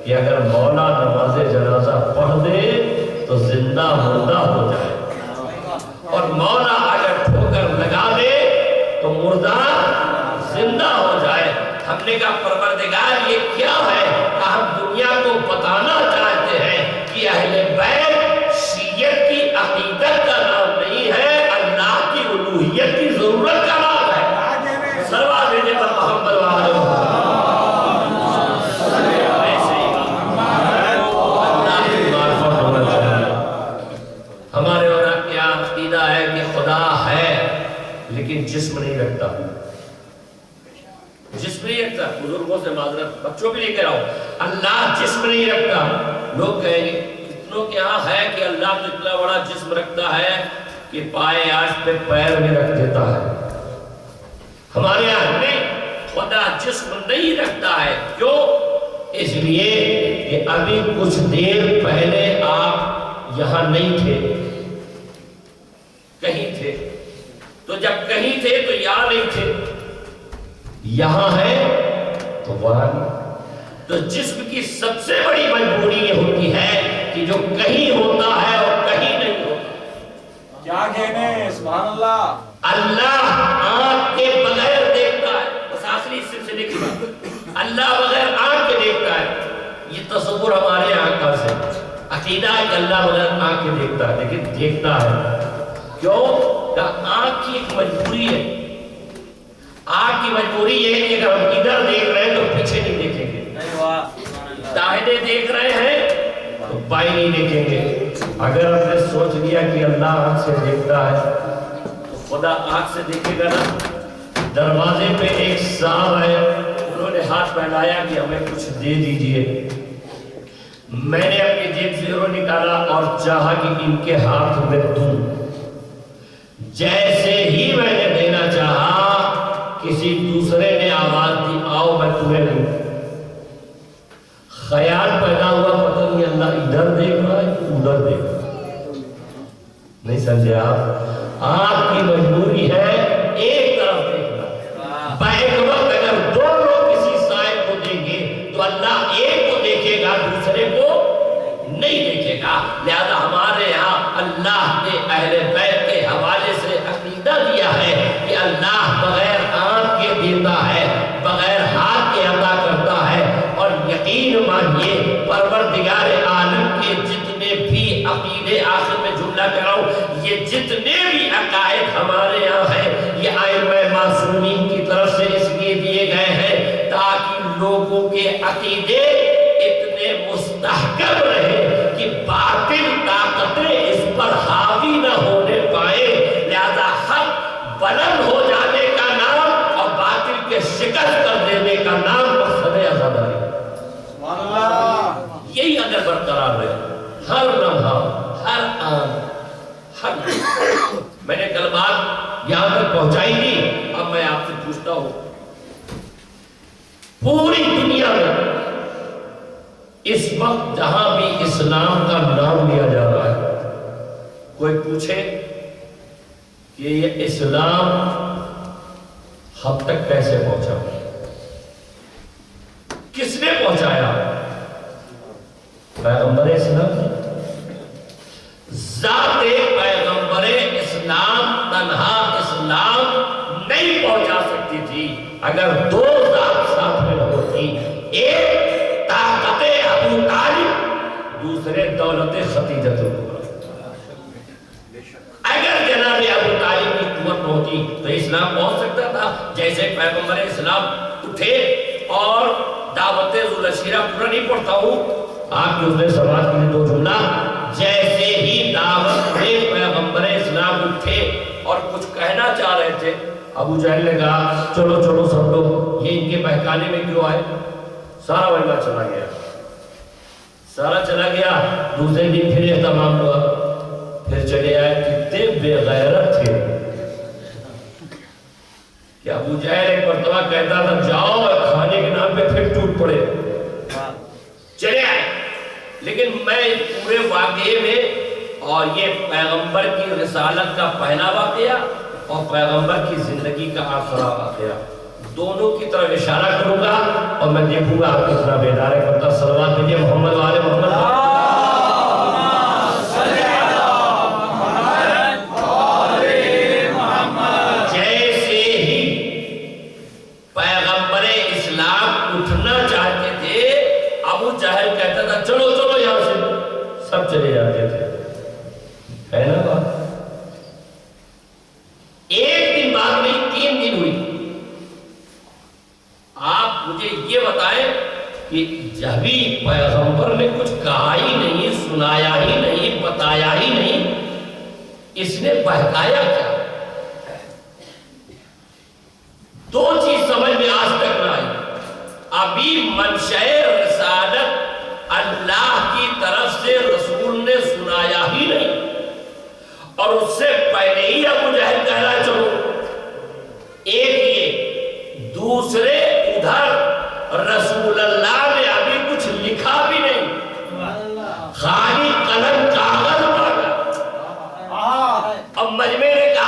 کہ اگر مولا نماز جنازہ پڑھ دے تو زندہ مردہ ہو جائے، اور مولا اگر ٹھوکر لگا دے تو مردہ زندہ ہو جائے. ہم نے کہا پروردگار یہ کیا ہے؟ کہ ہم دنیا کو بتانا چاہتے ہیں کہ اہل بیت شیعت کی عقیدت کا نام نہیں ہے، اللہ کی الوہیت کی ضرورت کا نام ہے. سلوات بھیجے پر محمد وآلہ ہمارے اور آپ کے عقیدہ ہے کہ خدا ہے لیکن جسم نہیں رکھتا. جسم نہیں رکھتا. بزرگوں سے معذرت، بچوں بھی نہیں کہہ رہا ہوں، اللہ جسم نہیں رکھتا. لوگ کہیں گے کتنوں کے ہاں ہے کہ اللہ تو اتنا بڑا جسم رکھتا ہے کہ پائے آج پہ پیر میں رکھ دیتا ہے. ہمارے یہاں نہیں، خدا جسم نہیں رکھتا ہے. کیوں؟ اس لیے کہ ابھی کچھ دیر پہلے آپ یہاں نہیں تھے، کہیں تھے. تو جب کہیں تھے تو یہاں نہیں تھے، یہاں ہے تو وہاں نہیں. تو جسم کی سب سے بڑی مجبوری یہ ہوتی ہے کہ جو کہیں ہوتا ہے اور کہیں نہیں ہوتا. کیا کہنے سبحان اللہ. اللہ آنکھ کے بغیر دیکھتا ہے. بس آخری سلسلے کی بات، اللہ بغیر آنکھ کے دیکھتا ہے. یہ تصور ہمارے آنکھ سے عقیدہ ہے کہ اللہ بغیر آنکھ کے دیکھتا ہے، لیکن دیکھتا ہے کیوں؟ کہ آنکھ کی ایک مجبوری ہے. آنکھ کی مجبوری یہ ہے کہ اگر ہم ادھر دیکھ رہے ہیں تو پیچھے نہیں دیکھیں گے، داہنے دیکھ رہے ہیں تو بائیں نہیں دیکھیں گے. اگر ہم نے سوچ لیا کہ اللہ آنکھ سے دیکھتا ہے تو خدا آنکھ سے دیکھے گا نا. دروازے پہ ایک صاحب ہے، انہوں نے ہاتھ پھیلایا کہ ہمیں کچھ دے دیجئے. میں نے اپنی جیب سے زیرو نکالا اور چاہا کہ ان کے ہاتھ میں دوں. جیسے ہی میں نے دینا چاہا کسی دوسرے نے آواز دی آؤ میں تمہیں دوں. خیال پیدا ہوا پتہ نہیں اللہ ادھر دیکھ رہا ہے کہ ادھر دیکھ رہا ہے. نہیں سمجھے آپ؟ آپ کی مجبوری ہے ایک طرف دیکھنا. بیک وقت اگر دو لوگ کسی سائے کو دیں گے تو اللہ ایک کو دیکھے گا دوسرے کو نہیں دیکھے گا. لہذا ہمارے یہاں اللہ نے اہل بیت کے حوالے سے عقیدہ دیا ہے کہ اللہ بغیر آنکھ کے دیتا ہے، بغیر ہاتھ کے عطا کرتا ہے. اور یقین مانیے پروردگار عالم کے جتنے بھی عقیدے، آخر میں جملہ کہہ رہا ہوں، یہ جتنے بھی عقائد ہمارے یہاں ہیں یہ ائمہ معصومین کی طرف سے اس لیے دیے گئے ہیں تاکہ لوگوں کے عقیدے اتنے مستحکم رہے کہ باطل طاقتیں اس پر حاوی نہ ہونے پائے. لہذا حق بلند ہو جانے کا نام اور باطل کے شکست کر دینے کا نام مقصد عزاداری. یہی اگر برقرار رہے ہر لمحہ، ہر آن، ہر میں نے کل بات یہاں تک پہنچائی تھی. اب میں آپ سے پوچھتا ہوں، پوری دنیا میں اس وقت جہاں بھی اسلام کا نام لیا جا رہا ہے، کوئی پوچھے کہ یہ اسلام ہم تک کیسے پہنچا، کس نے پہنچایا؟ پیغمبر اسلام نے. ذات پیغمبر اسلام تنہا اسلام نہیں پہنچا سکتی تھی اگر دو ذات ساتھ میں نہ ہوتی. ایک طاقت ابو طالب، دوسرے دولت خدیجہ الکبریٰ. اگر جناب ابو طالب کی قوت ہوتی تو اسلام پہنچ سکتا تھا. جیسے پیغمبر اسلام اٹھے اور دعوت ذوالعشیرہ پورا نہیں پڑھتا ہوں آپ کے اس نے سماج کے لیے دو جملہ. جیسے ہی دعوت میں پیغمبر اسلام اٹھے اور کچھ کہنا چاہ رہے تھے، ابو جہل نے کہا چلو چلو سب لوگ، یہ ان کے بہکانے میں کیوں آئے؟ سارا ویلا چلا گیا، سارا چلا گیا. دوسرے دن پھر اہتمام ہوا، پھر چلے آئے. کتنے بے غیرت تھے کہ ابو جہل ایک مرتبہ کہتا تھا جاؤ، کھانے کے نام پہ پھر ٹوٹ پڑے. چلے آئے. لیکن میں پورے واقعے میں، اور یہ پیغمبر کی رسالت کا پہلا واقعہ اور پیغمبر کی زندگی کا آخری واقعہ، دونوں کی طرف اشارہ کروں گا اور میں دیکھوں گا آپ کتنا بیدار ہے. کرتا صلوات بھیجئے محمد والے محمد. جیسے ہی پیغمبر اسلام اٹھنا چاہتے تھے، ابو جہل کہتا تھا چلو چلو یہاں سے، سب چلے جاتے تھے. ہے نا بات؟ ایک دن بعد نہیں 3 دن ہوئی. آپ مجھے یہ بتائیں کہ جبھی پیغمبر نے کچھ کہا ہی نہیں، سنایا ہی نہیں، بتایا ہی نہیں، اس نے بہکایا کیا؟ دو چیز سمجھ میں آج تک نہ آئی. ابھی منشأ رسالت اللہ کی طرف سے رسول نے سنایا ہی نہیں، اور اس سے پہلے ہی ابو جہل کہہ رہا ہے چلو. ایک یہ، دوسرے ادھر رسول اللہ نے ابھی کچھ لکھا بھی نہیں، خالی قلم کاغذ مانگا. اب مجمع نے کہا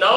9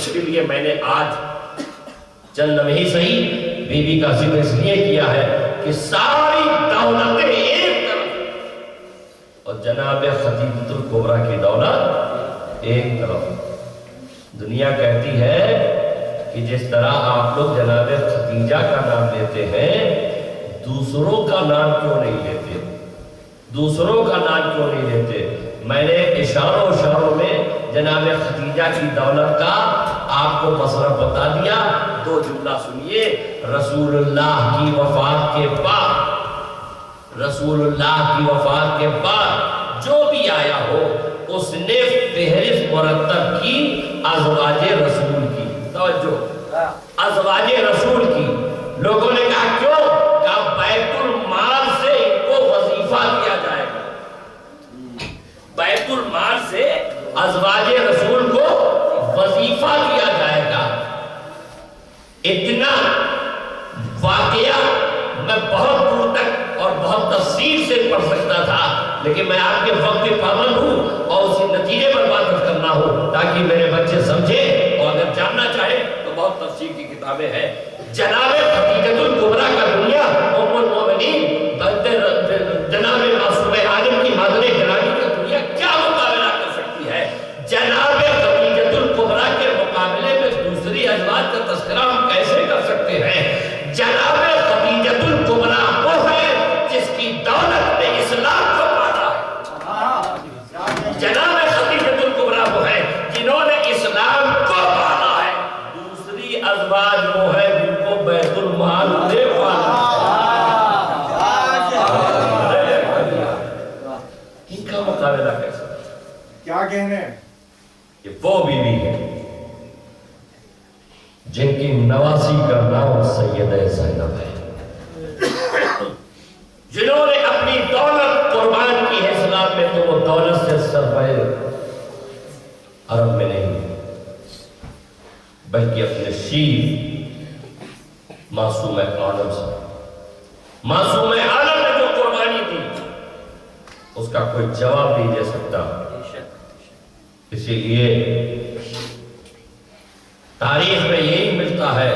اس کے لیے میں نے آج چند لمحے صحیح بی بی کا ذکر اس لیے کیا ہے کہ ساری دولتیں ایک طرف اور جناب خدیجۃ الکبریٰ کی دولت ایک طرف۔ دنیا کہتی ہے کہ جس طرح آپ لوگ جناب خدیجہ کا نام لیتے ہیں دوسروں کا نام کیوں نہیں لیتے، دوسروں کا نام کیوں نہیں لیتے؟ میں نے اشاروں میں جناب خدیجہ کی دولت کا آپ کو مسئلہ بتا دیا۔ دو جملہ سنیے، رسول اللہ کی وفات کے بعد، رسول اللہ کی وفات کے بعد جو بھی آیا ہو اس نے فہرست مرتب کی ازواج رسول کی۔ توجہ، ازواج رسول کی۔ لوگوں نے کہا کیوں؟ کہا بیت المال سے ان کو وظیفہ دیا جائے گا، بیت المال سے ازواج رسول کو وظیفہ دیا جائے گا۔ اتنا واقعہ میں بہت دور تک اور بہت تفصیل سے پڑھ سکتا تھا، لیکن میں آپ کے وقت پہ پابند ہوں اور اسی نتیجے پر بات کرنا ہو تاکہ میرے بچے سمجھیں، اور اگر جاننا چاہیں تو بہت تفصیل کی کتابیں ہیں۔ جناب خدیجۃ الکبریٰ کا دنیا ام المومنین جناب معصوم عالم کی مادر گرامی کا دنیا کیا مقابلہ کر سکتی ہے؟ جناب خدیجۃ الکبریٰ کے مقابلے میں دوسری ازواج کا تذکرہ ہم کیسے کر سکتے ہیں؟ جناب خدیجۃ الکبریٰ وہ ہے جس کی دولت نے اسلام کو پالا ہے۔ جناب خدیجۃ الکبریٰ وہ ہے جنہوں نے اسلام کو پالا ہے۔ دوسری ازواج وہ ہے جن کو بیت المال نے پالا ہے۔ ان کا مقابلہ کیسا؟ کیا کہنے؟ یہ وہ بیوی ہے جن کی نواسی کا نام سیدہ زینب ہے، جنہوں نے اپنی دولت قربان کی ہے اسلام میں، تو وہ دولت سے سرمایہ عرب میں نہیں بلکہ اپنے شیر معصوم عالم سے، معصوم عالم نے جو قربانی دی اس کا کوئی جواب نہیں دے سکتا۔ اسی لیے تاریخ میں یہی ملتا ہے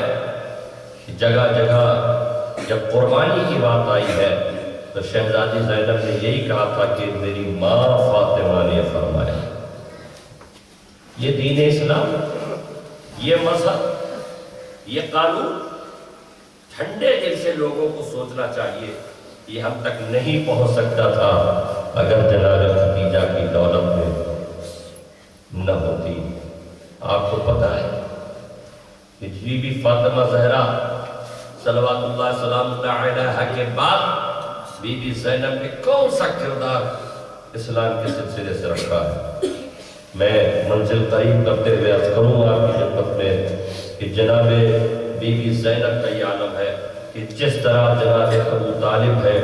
کہ جگہ جگہ جب قربانی کی بات آئی ہے تو شہزادی زینب نے یہی کہا تھا کہ میری ماں فاطمہ نے فرمایا۔ یہ دین اسلام، یہ مذہب، یہ قانون ٹھنڈے دل سے لوگوں کو سوچنا چاہیے، یہ ہم تک نہیں پہنچ سکتا تھا اگر جناب خدیجہ کی دولت میں نہ ہوتی۔ آپ کو پتہ ہے کہ بی بی فاطمہ زہرا صلوات اللہ سلام اللہ علیہا کے بعد بی بی زینب نے کون سا کردار اسلام کے سلسلے سے رکھا ہے؟ میں منزل قریب کرتے ہوئے عرض کروں آپ کی خدمت میں کہ جناب بی بی زینب کا یہ عالم ہے کہ جس طرح جناب ابو طالب ہے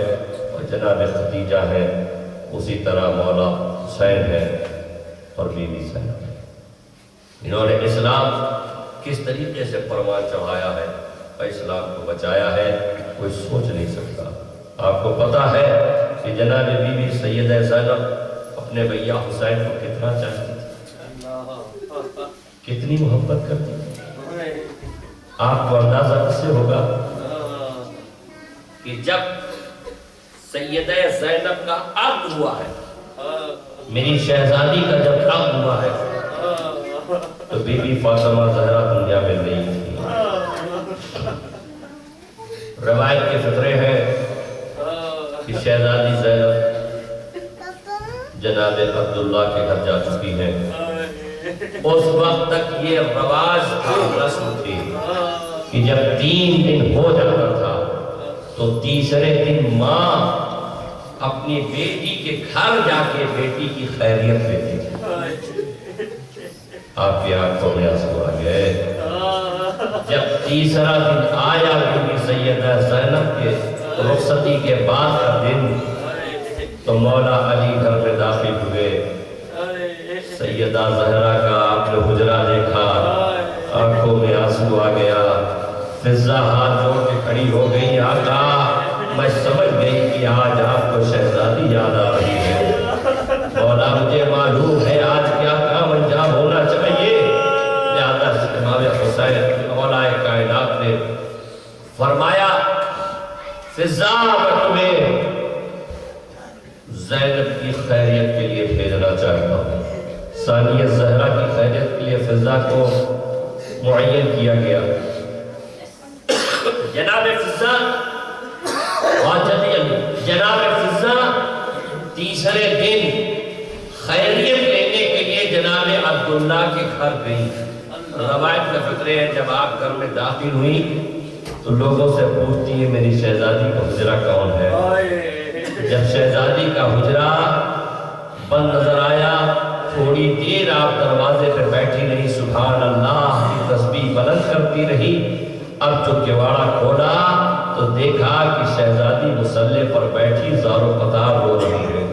اور جناب خدیجہ ہے، اسی طرح مولا حسین ہے اور بی بی زینب ہے۔ انہوں نے اسلام کس طریقے سے پروان چڑھایا ہے اور اسلام کو بچایا ہے کوئی سوچ نہیں سکتا۔ آپ کو پتا ہے کہ جناب بی بی سیدہ زینب اپنے بھیا حسین کو کتنا چاہتی تھی، کتنی محبت کرتی تھی۔ آپ کو اندازہ کس سے ہوگا کہ جب سیدہ زینب کا عقد ہوا ہے، میری شہزادی کا جب عقد ہوا ہے تو بی بی فاطمہ زہرا دنیا میں نہیں تھی۔ روایت کے فقرے ہیں کہ شہزادی زینب جناب عبداللہ کے گھر جا چکی ہیں۔ اس وقت تک یہ رواج تھی، رسم تھی کہ جب 3 دن ہو جاتا تھا تو تیسرے دن ماں اپنی بیٹی کے گھر جا کے بیٹی کی خیریت لیتی تھی۔ آپ کی آنکھوں میں آنسو آ گئے۔ جب تیسرا دن آیا بی بی سیدہ زینب کے رخصتی کے بعد کا دن تو مولا علی گھر میں داخل ہوئے۔ سیدہ زہرا کا آپ نے حجرہ دیکھا، آنکھوں میں آنسو آ گیا۔ فضہ ہاتھ جوڑ کے کھڑی ہو گئی، آقا میں سمجھ گئی کہ آج آپ کو شہزادی یاد آ رہی ہے۔ مولا مجھے معلوم ہے آج کیا کام انجام ہونا چاہیے، لہذا فضا میں تمہیں زینب کی خیریت کے لیے بھیجنا چاہتا ہوں۔ ثانیہ زہرا کی خیریت کے لیے فضا کو معین کیا گیا۔ جناب فضا جناب فضا تیسرے دن خیریت لینے کے لیے جناب عبداللہ کے گھر گئی۔ روایت میں فکرے ہیں جب آپ گھر میں داخل ہوئی تو لوگوں سے پوچھتی ہے میری شہزادی کا حجرہ کون ہے؟ جب شہزادی کا حجرہ بند نظر آیا تھوڑی دیر آپ دروازے پہ بیٹھی رہی، سبحان اللہ کی تسبیح بلند کرتی رہی۔ اب جو کیواڑا کھولا تو دیکھا کہ شہزادی مصلے پر بیٹھی زار و قطار رو رہی ہے۔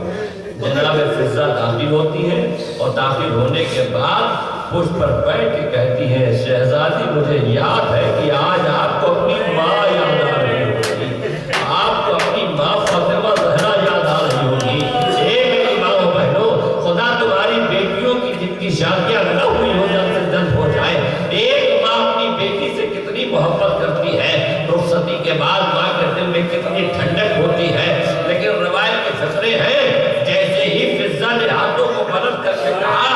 جناب فضا داخل ہوتی ہے اور داخل ہونے کے بعد پشت پر بیٹھ کے کہتی ہے شہزادی مجھے یاد ہے کہ آج آپ کو اپنی ماں یاد آ رہی ہوگی، آپ کو اپنی ماں فاطمہ زہرا یاد آ رہی ہوگی۔ میری ماں و بہنوں، خدا تمہاری بیٹیوں کی جن کی شادیاں نہ ہوئی ہو جلد سے جلد ہو جائے۔ ایک ماں اپنی بیٹی سے کتنی محبت کرتی ہے، رخصتی کے بعد ماں کے دل میں کتنی ٹھنڈک ہوتی ہے۔ لیکن روایت کے فقرے ہیں جیسے ہی فضا نے ہاتھوں کو بلند کر کے کہا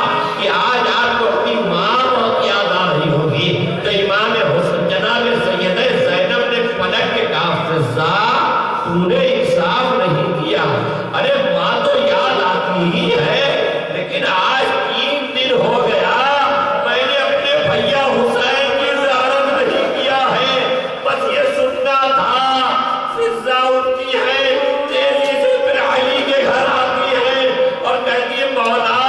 کہ آج آپ کو اپنی ماں بہت یاد آ رہی ہوگی، تو امام حسن جناب سیدہ زینب نے پلٹ کے کہا فضا تو نے انصاف نہیں کیا، ارے ماں تو یاد آتی ہی ہے لیکن آج 3 دن ہو گیا میں نے اپنے بھیا حسین کی زیارت نہیں کیا ہے، بس یہ سننا تھا۔ فضا اٹھتی ہے تیزی سے پھر علی کے گھر آتی ہے اور کہتی ہے مولا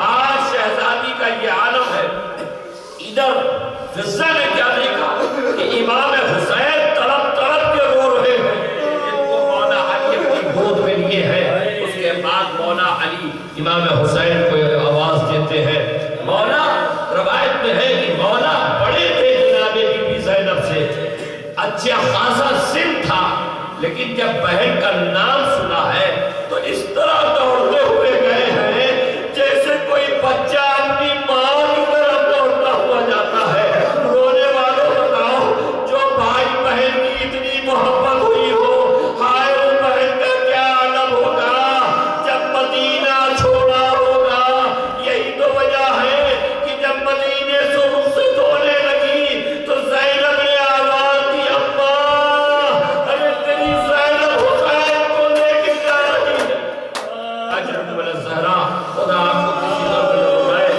آج شہزادی کا یہ عالم ہے۔ ادھر فضا نے کیا دیکھا کہ امام حسین تڑپ تڑپ کے رو رہے ہیں، جن کو مولا علی اپنی گود میں لیے ہیں۔ اس کے بعد مولا علی امام حسین کو آواز دیتے ہیں۔ مولا روایت میں ہے کہ مولا بڑے تھے جناب بی بی زینب سے، اچھا خاصا سن تھا، لیکن جب بہن کا نام سنا ہے تو اس طرح دوڑتے ہوئے گئے ہیں جیسے کوئی بچہ اپنی ماں کی طرف دوڑتا ہوا جاتا ہے۔ رونے والوں بتاؤ جو بھائی بہن کی اتنی محبت ہوئی ہو، ہائے اس بہن کا کیا عالم ہوگا جب مدینہ چھوڑا ہوگا۔ یہی تو وجہ ہے کہ جب مدینے سے رخصت ہونے لگی تو زینب نے آواز دی اماں ارے تیری زینب حسین کو لے کے جا رہی ہے۔ اجرد من الزہرا خدا آپ کو کسی طرح پر لگائے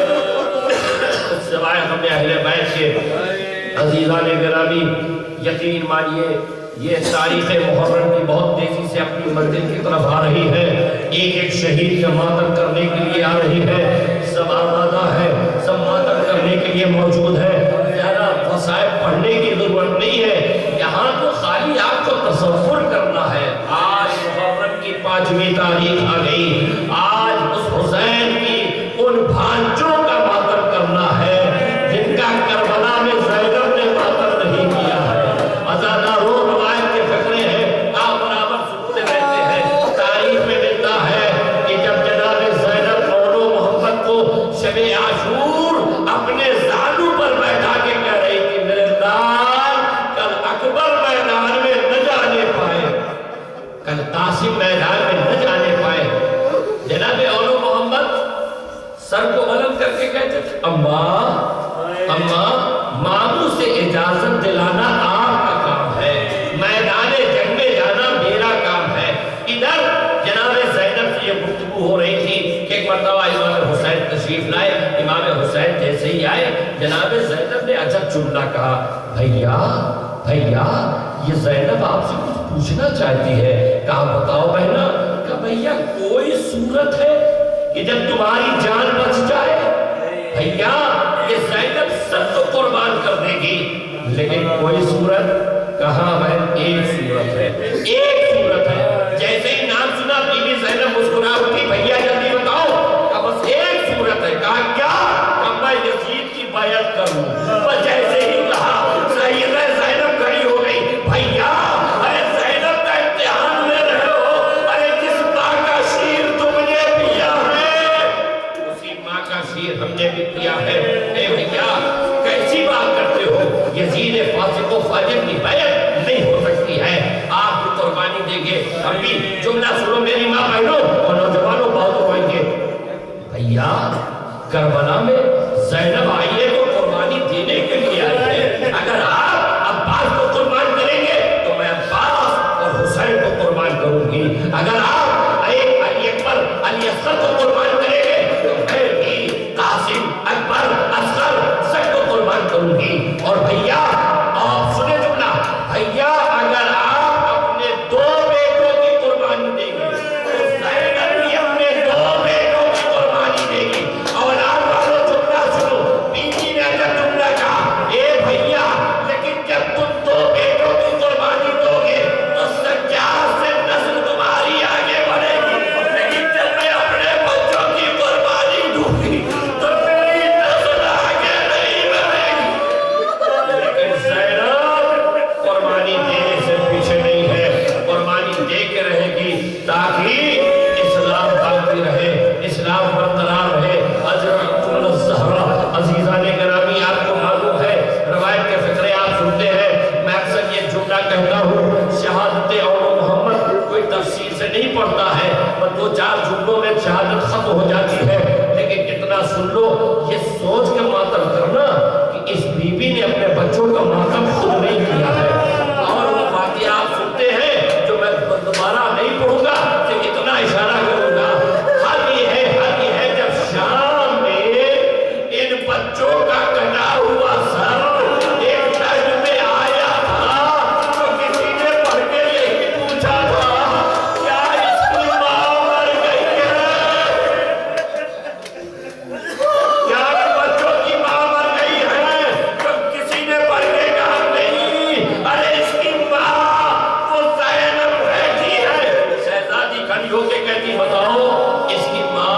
سوائے ہمیں اہل بیت کے عزیزان گرامی، یقین مانیے یہ تاریخ محرم کی بہت تیزی سے اپنی منزل کی طرف آ رہی ہے۔ ایک ایک شہید کا ماتم کرنے کے لیے آ رہی ہے، سب آمادہ ہے، سب ماتم کرنے کے لیے موجود ہے۔ زیادہ وسائل پڑھنے کی ضرورت نہیں ہے، یہاں تو خالی آپ کو تصور کرنا ہے۔ آج محرم کی 5ویں تاریخ آ گئی، آج اس حسین کی ان بھانجوں کا ماتم کرنا ہے جن کا کربلا میں زینب نے ماتم نہیں کیا ہے۔ ازاداروں روایت کے فقرے ہیں، آپ برابر سنتے رہتے ہیں، تاریخ میں ملتا ہے کہ جب جناب زینب مولو محمد کو شب عاشور اپنے زانو پر بیٹھا کے کہہ رہی تھی میرے لال کل اکبر میدان میں نہ جانے پائے، کل قاسم میدان میں نہ جانے پائے، جناب مولو محمد سر کو بلند کر کے کہتے تھے اماں ماموں سے اجازت دلانا آپ کا کام ہے، میدان جنگ میں جانا میرا کام ہے۔ ادھر جناب زینب سے یہ گفتگو ہو رہی تھی کہ ایک مرتبہ امام حسین تشریف لائے۔ امام حسین جیسے ہی آئے جناب زینب نے عجب جملہ کہا بھیا یہ زینب آپ سے کچھ پوچھنا چاہتی ہے۔ کہا بتاؤ بہنا۔ کہا بھیا کوئی صورت ہے کہ جب تمہاری جان بچ جائے؟ بھیا یہ زینب سب کو قربان کر دے گی لیکن کوئی صورت؟ کہا بہن ایک صورت ہے، ایک صورت ہے۔ جیسے ہی نام سنا بی بی زینب مسکرا اٹھی، بھیا جلدی بتاؤ۔ کہا بس ایک صورت ہے۔ کہا کیا؟ کہا میں یزید کی بیعت کروں۔ بس جیسے ہی کہا سیدہ زینب کھڑی ہو گئی۔ بھیا ارے زینب کا امتحان لے رہے ہو، ارے جس ماں کا شیر تم نے پیا ہے اسی ماں کا شیر ہم نے بھی پیا ہے۔ اے بھیا کیسی بات کرتے ہو؟ یزید فاسق و فاجر کی بیعت نہیں ہو سکتی ہے۔ آپ بھی دیں گے. ابھی جملہ سنو میری ماں بہنوں اور نوجوانوں بہت ہوئیں گے. بھیا کربلا میں زینب آئی ہے تو قربانی دینے کے لیے آئی ہے. اگر آپ عباس کو قربان کریں گے تو میں عباس اور حسین کو قربان کروں گی. اگر آپ علی اکبر علی اصغر کو قربان کریں گے تو میں بھی قاسم اکبر اصغر سب کو قربان کروں گی. اور بھیا آپ سنیں جملہ, بھیا اگر آپ اپنے 2 بیٹوں کی قربانی دیں گے تو زینب بھی اپنے 2 بیٹوں کی قربانی دے گی. اولاد والوں جملہ سنو, بیوی نے جب جملہ کہا اے بھیا لیکن جب تم 2 بیٹوں کی قربانی دو گے تو سجاد سے نسل تمہاری آگے بڑھے گی, لیکن جب میں اپنے بچوں کی قربانی دوں گی تو میری نسل آگے نہیں بڑھے گی. لیکن زینب قربانی دینے سے پیچھے نہیں ہے, قربانی دے کے رہے گی تاکہ اسلام باقی رہے, اسلام برقرار رہے. حضرت الزہرا عزیزان گرامی, آپ کو معلوم ہے روایت کے فقرے آپ سنتے ہیں, میں اکثر یہ جملہ کہتا ہوں شہادت اول محمد کوئی تفسیر سے نہیں پڑھتا ہے, پر 2-4 جملوں میں شہادت ختم ہو جاتی ہے. لیکن اتنا سن لو, یہ سوچ کے ماتم کرنا کہ اس بی بی نے اپنے بچوں کا ماتم خود نہیں کیا ہے. اور وہ واقعہ آپ سنتے ہیں جو میں دوبارہ نہیں پڑھوں گا, کہ اتنا اشارہ کروں گا. حال یہ ہے جب شام میں ان بچوں کا کٹا ہوا سر ایک نجم میں آیا تھا تو کسی نے پڑھ کے یہی پوچھا تھا کیا اس کی ماں مر گئی ہے, کیا ان بچوں کی ماں مر گئی ہے. تو کسی نے پڑھ کے کہا نہیں, ارے اس کی ماں وہ زینب بیٹھی ہے. شہزادی کھڑی ہو کے کہتی بتاؤ اس کی ماں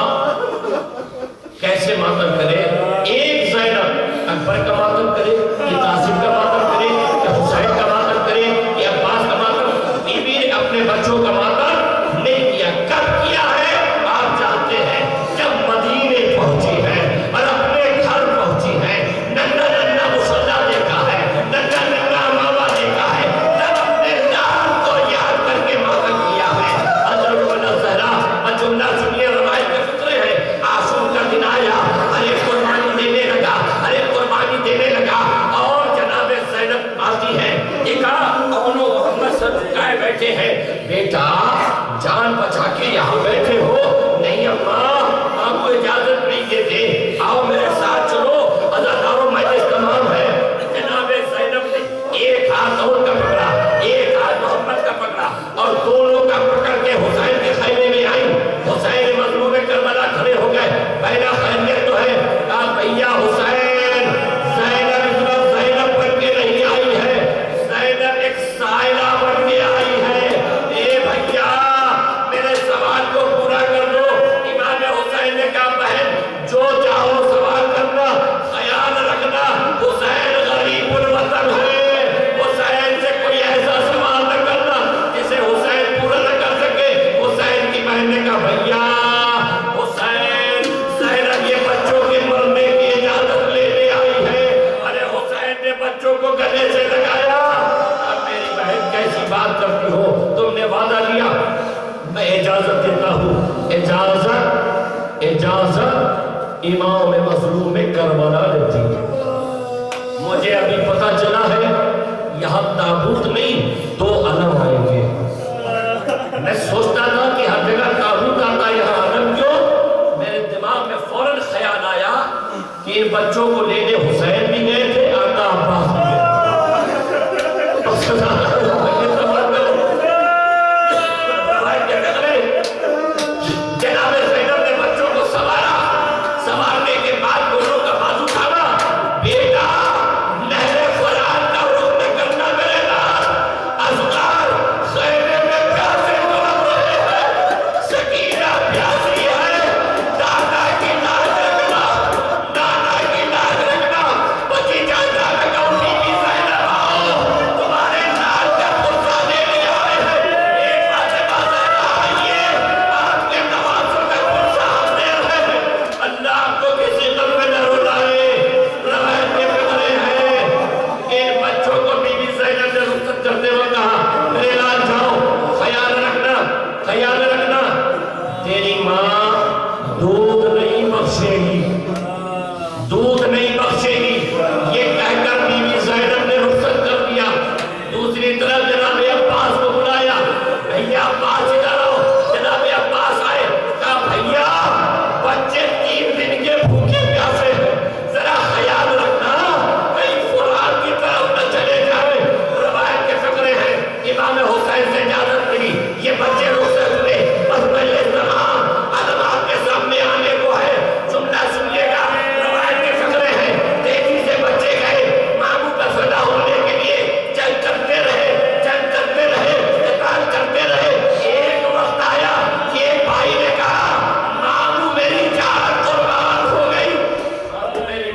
کیسے ماتم کرے. ایک زینب اکبر کا ماتم کرے, کہ قاسم کا ماتم کرے, کہ حسین کا ماتم کرے, کہ عباس کا ماتم. بیوی نے اپنے بچوں کا ماتم نہیں کیا. کب کیا ہے آپ جانتے ہیں, جب مدینے پہنچی ہے اور اپنے گھر پہنچی ہے, ننھا ننھا مصلی دیکھا ہے, ننھا ننھا امامہ دیکھا ہے, تب اپنے نام کو یاد کر کے ماتم کیا ہے. حضرت الزہرا اور جملہ سنیے, روایت کے فقرے ہیں. عاشور کا دن آیا, ارے قربانی دینے لگا, ارے قربانی دینے لگا, اور جناب زینب آتی ہے. دیکھا اونو محمد سر جھکائے بیٹھے ہیں. بیٹا جان بچا کے یہاں بیٹھے ہو, نہیں اماں آپ کو اجازت نہیں دیتے, آؤ میرے ساتھ چلو, عزاداروں مجلس تمام ہے. جناب زینب نے ایک ہاتھ اور کا پکڑا, ایک ہاتھ محمد کا پکڑا, اور دونوں کا پکڑ کے حسین کے خیمے میں آئی. حسین مظلوم کربلا کھڑے ہو گئے. پہلا خیریت تو ہے, کہا بھیا حسین, زینب اس وقت زینب بن کے نہیں آئی ہے, زینب ایک سائلہ بن کے آئی ہے. اے بھیا میرے سوال کو پورا کر دو. امام حسین نے کہا بہن جو چاہو سوال کرنا, خیال رکھنا حسین غریب الوطن ہے, حسین سے کوئی ایسا سوال نہ کرنا جسے حسین پورا نہ کر سکے. حسین کی بہن نے کہا بھیا حسین, زینب یہ بچوں کے مرنے کی اجازت لینے آئی ہے. ارے حسین نے بچوں کو گلے سے لگایا. اب میری بہن کیسی بات کرتی ہو, تم نے وعدہ لیا, میں اجازت دیتا ہوں. اجازت امام مظلوم میں کربلا دیتی ہے. مجھے ابھی پتا چلا ہے یہاں تابوت نہیں 2 علم آئیں گے. میں سوچتا تھا کہ ہر جگہ تابوت آتا, یہاں علم کیوں. میرے دماغ میں فوراً خیال آیا کہ ان بچوں کو لینے حسین بھی گئے تھے, آقا عباس بھی گئے جناب زینب نے بچوں کو سوارا. سوارنے کے بعد دونوں کا بازو تھاما, بیٹا نہر فرات کا رخ نہ کرنا میرے نام, اصغر خیمے میں پیاسے تڑپ رہے ہیں, سکینہ پیاسی ہے, دادا کی لاج رکھنا, دادا کی لاج رکھنا.